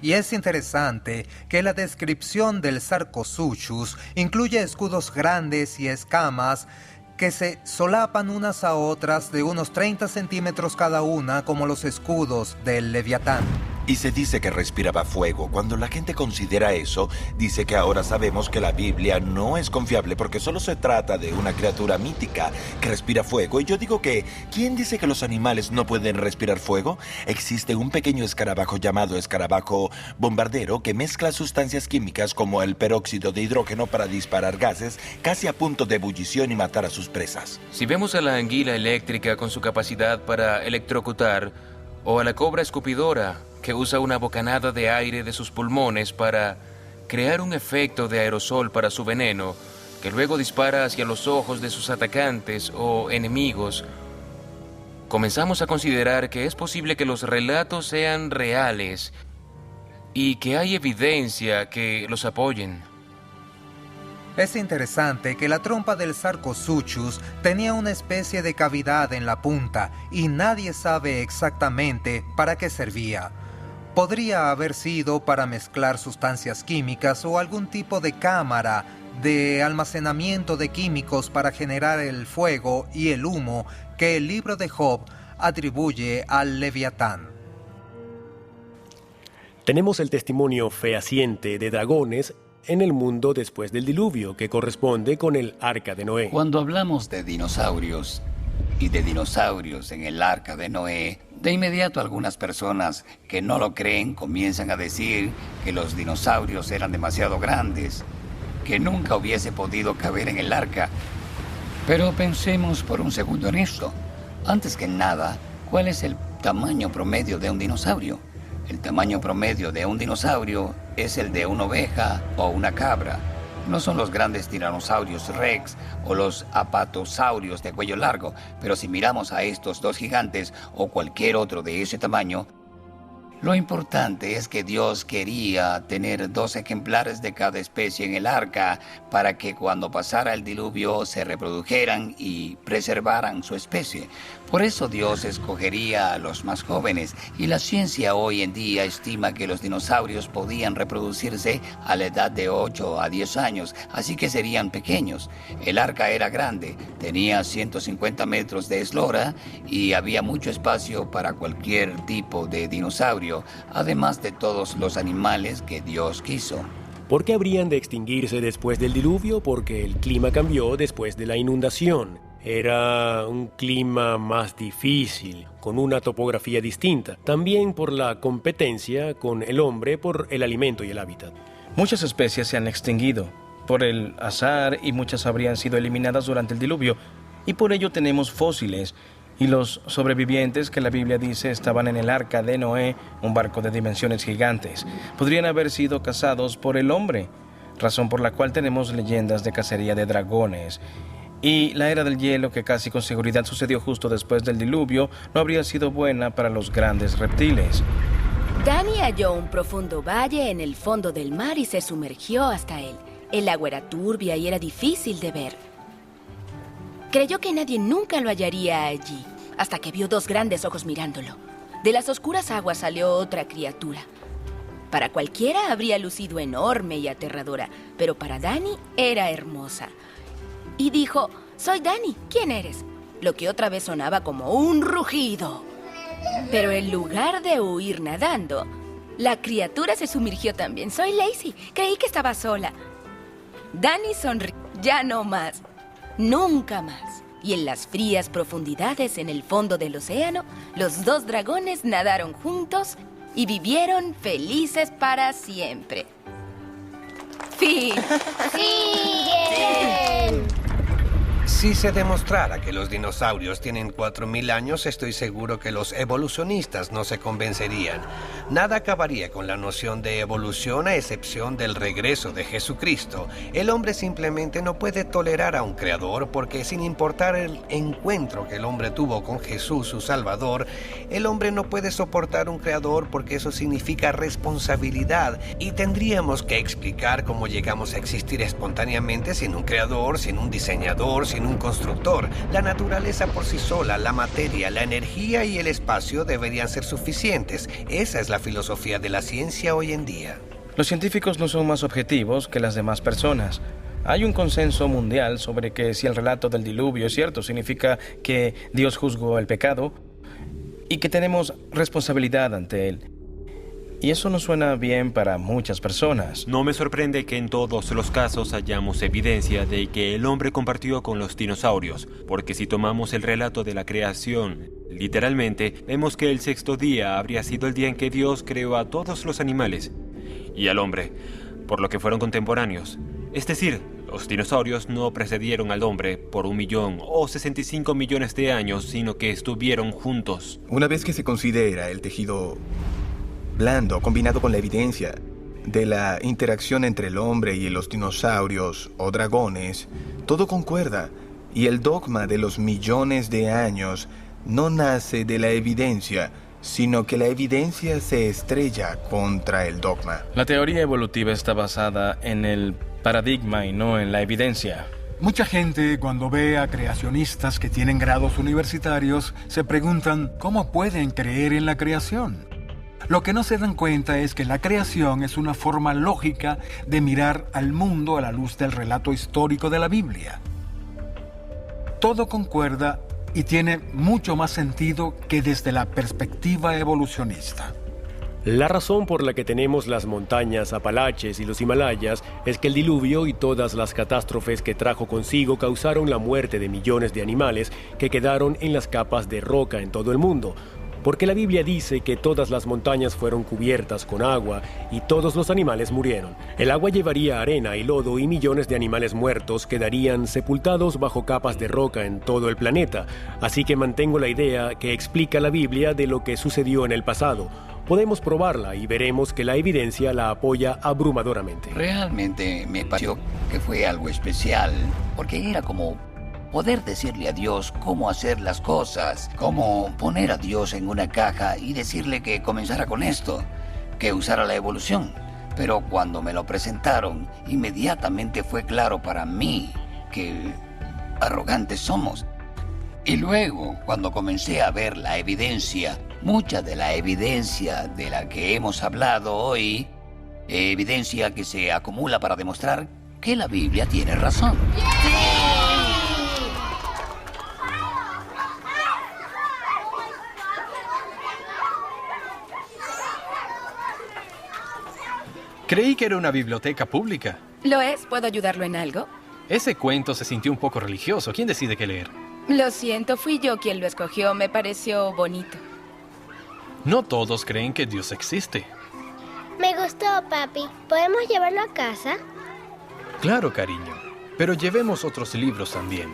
Y es interesante que la descripción del Sarcosuchus incluye escudos grandes y escamas que se solapan unas a otras de unos 30 centímetros cada una, como los escudos del Leviatán. Y se dice que respiraba fuego. Cuando la gente considera eso, dice que ahora sabemos que la Biblia no es confiable porque solo se trata de una criatura mítica que respira fuego. Y yo digo que, ¿quién dice que los animales no pueden respirar fuego? Existe un pequeño escarabajo llamado escarabajo bombardero que mezcla sustancias químicas como el peróxido de hidrógeno para disparar gases casi a punto de ebullición y matar a sus presas. Si vemos a la anguila eléctrica con su capacidad para electrocutar, o a la cobra escupidora, que usa una bocanada de aire de sus pulmones para crear un efecto de aerosol para su veneno, que luego dispara hacia los ojos de sus atacantes o enemigos, comenzamos a considerar que es posible que los relatos sean reales y que hay evidencia que los apoyen. Es interesante que la trompa del Sarcosuchus tenía una especie de cavidad en la punta y nadie sabe exactamente para qué servía. Podría haber sido para mezclar sustancias químicas o algún tipo de cámara de almacenamiento de químicos para generar el fuego y el humo que el libro de Job atribuye al Leviatán. Tenemos el testimonio fehaciente de dragones en el mundo después del diluvio, que corresponde con el Arca de Noé. Cuando hablamos de dinosaurios y de dinosaurios en el Arca de Noé, de inmediato algunas personas que no lo creen comienzan a decir que los dinosaurios eran demasiado grandes, que nunca hubiese podido caber en el arca. Pero pensemos por un segundo en esto. Antes que nada, ¿cuál es el tamaño promedio de un dinosaurio? El tamaño promedio de un dinosaurio es el de una oveja o una cabra. No son los grandes tiranosaurios rex o los apatosaurios de cuello largo, pero si miramos a estos dos gigantes o cualquier otro de ese tamaño, lo importante es que Dios quería tener 2 ejemplares de cada especie en el arca para que cuando pasara el diluvio se reprodujeran y preservaran su especie. Por eso Dios escogería a los más jóvenes y la ciencia hoy en día estima que los dinosaurios podían reproducirse a la edad de 8 a 10 años, así que serían pequeños. El arca era grande, tenía 150 metros de eslora y había mucho espacio para cualquier tipo de dinosaurio, además de todos los animales que Dios quiso. ¿Por qué habrían de extinguirse después del diluvio? Porque el clima cambió después de la inundación. Era un clima más difícil, con una topografía distinta. También por la competencia con el hombre por el alimento y el hábitat. Muchas especies se han extinguido por el azar y muchas habrían sido eliminadas durante el diluvio. Y por ello tenemos fósiles. Y los sobrevivientes que la Biblia dice estaban en el Arca de Noé, un barco de dimensiones gigantes, podrían haber sido cazados por el hombre, razón por la cual tenemos leyendas de cacería de dragones. Y la era del hielo, que casi con seguridad sucedió justo después del diluvio, no habría sido buena para los grandes reptiles. Danny halló un profundo valle en el fondo del mar y se sumergió hasta él. El agua era turbia y era difícil de ver. Creyó que nadie nunca lo hallaría allí, hasta que vio 2 grandes ojos mirándolo. De las oscuras aguas salió otra criatura. Para cualquiera habría lucido enorme y aterradora, pero para Danny era hermosa. Y dijo, «Soy Danny, ¿quién eres?», lo que otra vez sonaba como un rugido. Pero en lugar de huir nadando, la criatura se sumergió también. «Soy Lacey, creí que estaba sola». Danny sonrió, «Ya no más, nunca más». Y en las frías profundidades en el fondo del océano, los 2 dragones nadaron juntos y vivieron felices para siempre. Fin. ¡Sí! Si se demostrara que los dinosaurios tienen 4.000 años, estoy seguro que los evolucionistas no se convencerían. Nada acabaría con la noción de evolución a excepción del regreso de Jesucristo. El hombre simplemente no puede tolerar a un creador porque, sin importar el encuentro que el hombre tuvo con Jesús, su Salvador, el hombre no puede soportar un creador porque eso significa responsabilidad y tendríamos que explicar cómo llegamos a existir espontáneamente sin un creador, sin un diseñador, sin un constructor. La naturaleza por sí sola, la materia, la energía y el espacio deberían ser suficientes. Esa es la filosofía de la ciencia hoy en día. Los científicos no son más objetivos que las demás personas. Hay un consenso mundial sobre que si el relato del diluvio es cierto, significa que Dios juzgó el pecado y que tenemos responsabilidad ante él. Y eso no suena bien para muchas personas. No me sorprende que en todos los casos hayamos evidencia de que el hombre compartió con los dinosaurios, porque si tomamos el relato de la creación literalmente, vemos que el sexto día habría sido el día en que Dios creó a todos los animales y al hombre, por lo que fueron contemporáneos. Es decir, los dinosaurios no precedieron al hombre por 1 millón o 65 millones de años, sino que estuvieron juntos. Una vez que se considera el tejido blando combinado con la evidencia de la interacción entre el hombre y los dinosaurios o dragones, todo concuerda, y el dogma de los millones de años no nace de la evidencia, sino que la evidencia se estrella contra el dogma. La teoría evolutiva está basada en el paradigma y no en la evidencia. Mucha gente, cuando ve a creacionistas que tienen grados universitarios, se preguntan cómo pueden creer en la creación. Lo que no se dan cuenta es que la creación es una forma lógica de mirar al mundo a la luz del relato histórico de la Biblia. Todo concuerda y tiene mucho más sentido que desde la perspectiva evolucionista. La razón por la que tenemos las montañas Apalaches y los Himalayas es que el diluvio y todas las catástrofes que trajo consigo causaron la muerte de millones de animales que quedaron en las capas de roca en todo el mundo. Porque la Biblia dice que todas las montañas fueron cubiertas con agua y todos los animales murieron. El agua llevaría arena y lodo y millones de animales muertos quedarían sepultados bajo capas de roca en todo el planeta. Así que mantengo la idea que explica la Biblia de lo que sucedió en el pasado. Podemos probarla y veremos que la evidencia la apoya abrumadoramente. Realmente me pareció que fue algo especial, porque era como poder decirle a Dios cómo hacer las cosas, cómo poner a Dios en una caja y decirle que comenzara con esto, que usara la evolución. Pero cuando me lo presentaron, inmediatamente fue claro para mí que arrogantes somos. Y luego, cuando comencé a ver la evidencia, mucha de la evidencia de la que hemos hablado hoy, evidencia que se acumula para demostrar que la Biblia tiene razón. Creí que era una biblioteca pública. ¿Lo es? ¿Puedo ayudarlo en algo? Ese cuento se sintió un poco religioso. ¿Quién decide qué leer? Lo siento, fui yo quien lo escogió. Me pareció bonito. No todos creen que Dios existe. Me gustó, papi. ¿Podemos llevarlo a casa? Claro, cariño. Pero llevemos otros libros también.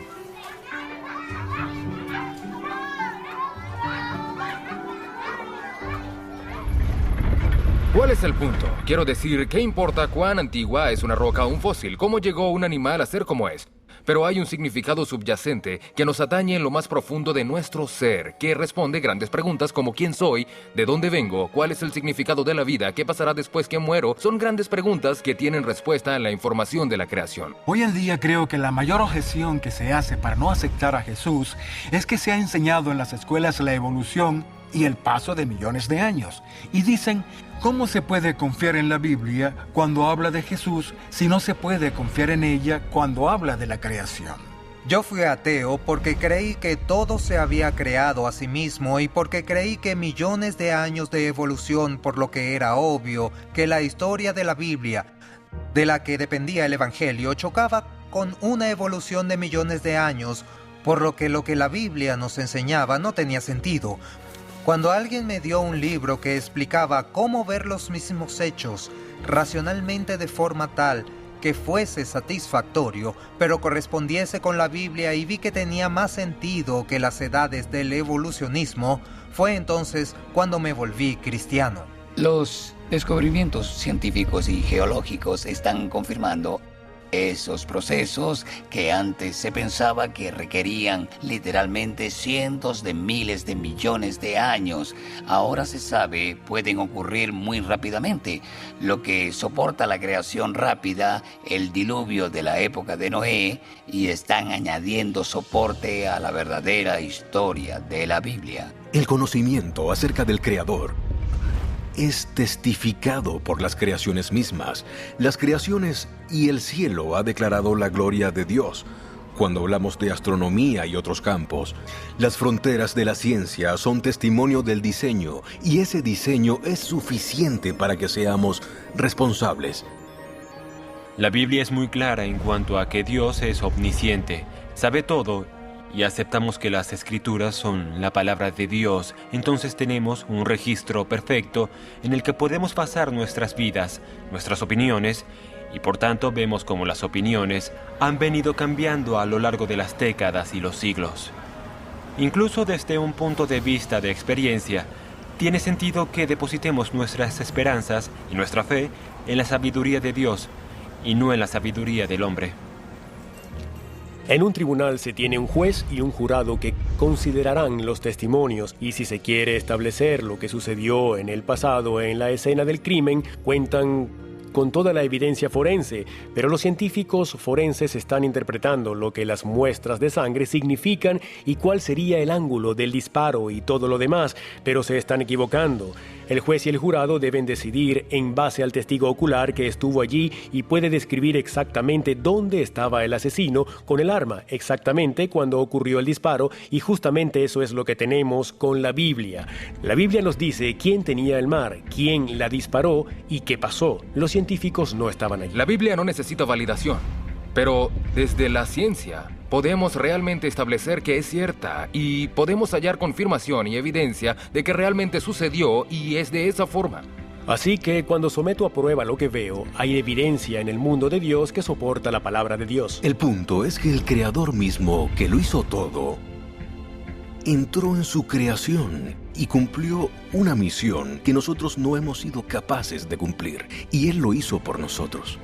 ¿Cuál es el punto? Quiero decir, ¿qué importa cuán antigua es una roca o un fósil? ¿Cómo llegó un animal a ser como es? Pero hay un significado subyacente que nos atañe en lo más profundo de nuestro ser, que responde grandes preguntas como ¿quién soy? ¿De dónde vengo? ¿Cuál es el significado de la vida? ¿Qué pasará después que muero? Son grandes preguntas que tienen respuesta en la información de la creación. Hoy en día creo que la mayor objeción que se hace para no aceptar a Jesús es que se ha enseñado en las escuelas la evolución y el paso de millones de años. Y dicen, ¿cómo se puede confiar en la Biblia cuando habla de Jesús si no se puede confiar en ella cuando habla de la creación? Yo fui ateo porque creí que todo se había creado a sí mismo y porque creí que millones de años de evolución, por lo que era obvio que la historia de la Biblia, de la que dependía el Evangelio, chocaba con una evolución de millones de años, por lo que la Biblia nos enseñaba no tenía sentido. Cuando alguien me dio un libro que explicaba cómo ver los mismos hechos racionalmente de forma tal que fuese satisfactorio, pero correspondiese con la Biblia, y vi que tenía más sentido que las edades del evolucionismo, fue entonces cuando me volví cristiano. Los descubrimientos científicos y geológicos están confirmando esos procesos que antes se pensaba que requerían literalmente cientos de miles de millones de años. Ahora se sabe pueden ocurrir muy rápidamente, lo que soporta la creación rápida, el diluvio de la época de Noé, y están añadiendo soporte a la verdadera historia de la Biblia. El conocimiento acerca del Creador es testificado por las creaciones mismas. Las creaciones y el cielo ha declarado la gloria de Dios. Cuando hablamos de astronomía y otros campos, las fronteras de la ciencia son testimonio del diseño, y ese diseño es suficiente para que seamos responsables. La Biblia es muy clara en cuanto a que Dios es omnisciente, sabe todo, y aceptamos que las Escrituras son la palabra de Dios. Entonces tenemos un registro perfecto en el que podemos basar nuestras vidas, nuestras opiniones, y por tanto vemos cómo las opiniones han venido cambiando a lo largo de las décadas y los siglos. Incluso desde un punto de vista de experiencia, tiene sentido que depositemos nuestras esperanzas y nuestra fe en la sabiduría de Dios y no en la sabiduría del hombre. En un tribunal se tiene un juez y un jurado que considerarán los testimonios, y si se quiere establecer lo que sucedió en el pasado en la escena del crimen, cuentan con toda la evidencia forense, pero los científicos forenses están interpretando lo que las muestras de sangre significan y cuál sería el ángulo del disparo y todo lo demás, pero se están equivocando. El juez y el jurado deben decidir en base al testigo ocular que estuvo allí y puede describir exactamente dónde estaba el asesino con el arma, exactamente cuando ocurrió el disparo, y justamente eso es lo que tenemos con la Biblia. La Biblia nos dice quién tenía el mar, quién la disparó y qué pasó. Los científicos no estaban allí. La Biblia no necesita validación, pero desde la ciencia podemos realmente establecer que es cierta y podemos hallar confirmación y evidencia de que realmente sucedió y es de esa forma. Así que cuando someto a prueba lo que veo, hay evidencia en el mundo de Dios que soporta la palabra de Dios. El punto es que el Creador mismo, que lo hizo todo, entró en su creación y cumplió una misión que nosotros no hemos sido capaces de cumplir, y Él lo hizo por nosotros.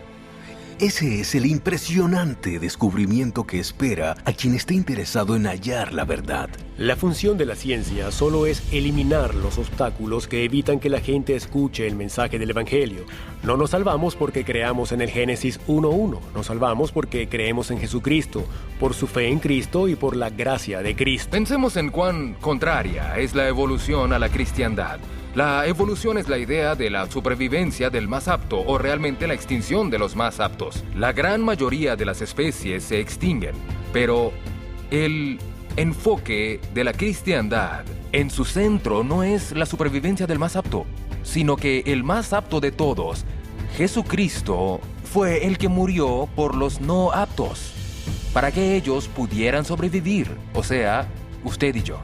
Ese es el impresionante descubrimiento que espera a quien esté interesado en hallar la verdad. La función de la ciencia solo es eliminar los obstáculos que evitan que la gente escuche el mensaje del Evangelio. No nos salvamos porque creamos en el Génesis 1:1. Nos salvamos porque creemos en Jesucristo, por su fe en Cristo y por la gracia de Cristo. Pensemos en cuán contraria es la evolución a la cristiandad. La evolución es la idea de la supervivencia del más apto o realmente la extinción de los más aptos. La gran mayoría de las especies se extinguen, pero el enfoque de la cristiandad en su centro no es la supervivencia del más apto, sino que el más apto de todos, Jesucristo, fue el que murió por los no aptos, para que ellos pudieran sobrevivir, o sea, usted y yo.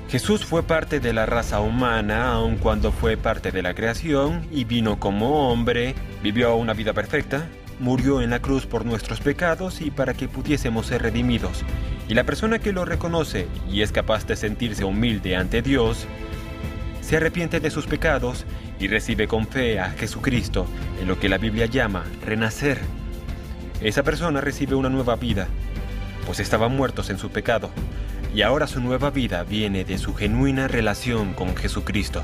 Jesús fue parte de la raza humana, aun cuando fue parte de la creación, y vino como hombre, vivió una vida perfecta, murió en la cruz por nuestros pecados y para que pudiésemos ser redimidos. Y la persona que lo reconoce y es capaz de sentirse humilde ante Dios, se arrepiente de sus pecados y recibe con fe a Jesucristo en lo que la Biblia llama renacer. Esa persona recibe una nueva vida, pues estaban muertos en su pecado. Y ahora su nueva vida viene de su genuina relación con Jesucristo.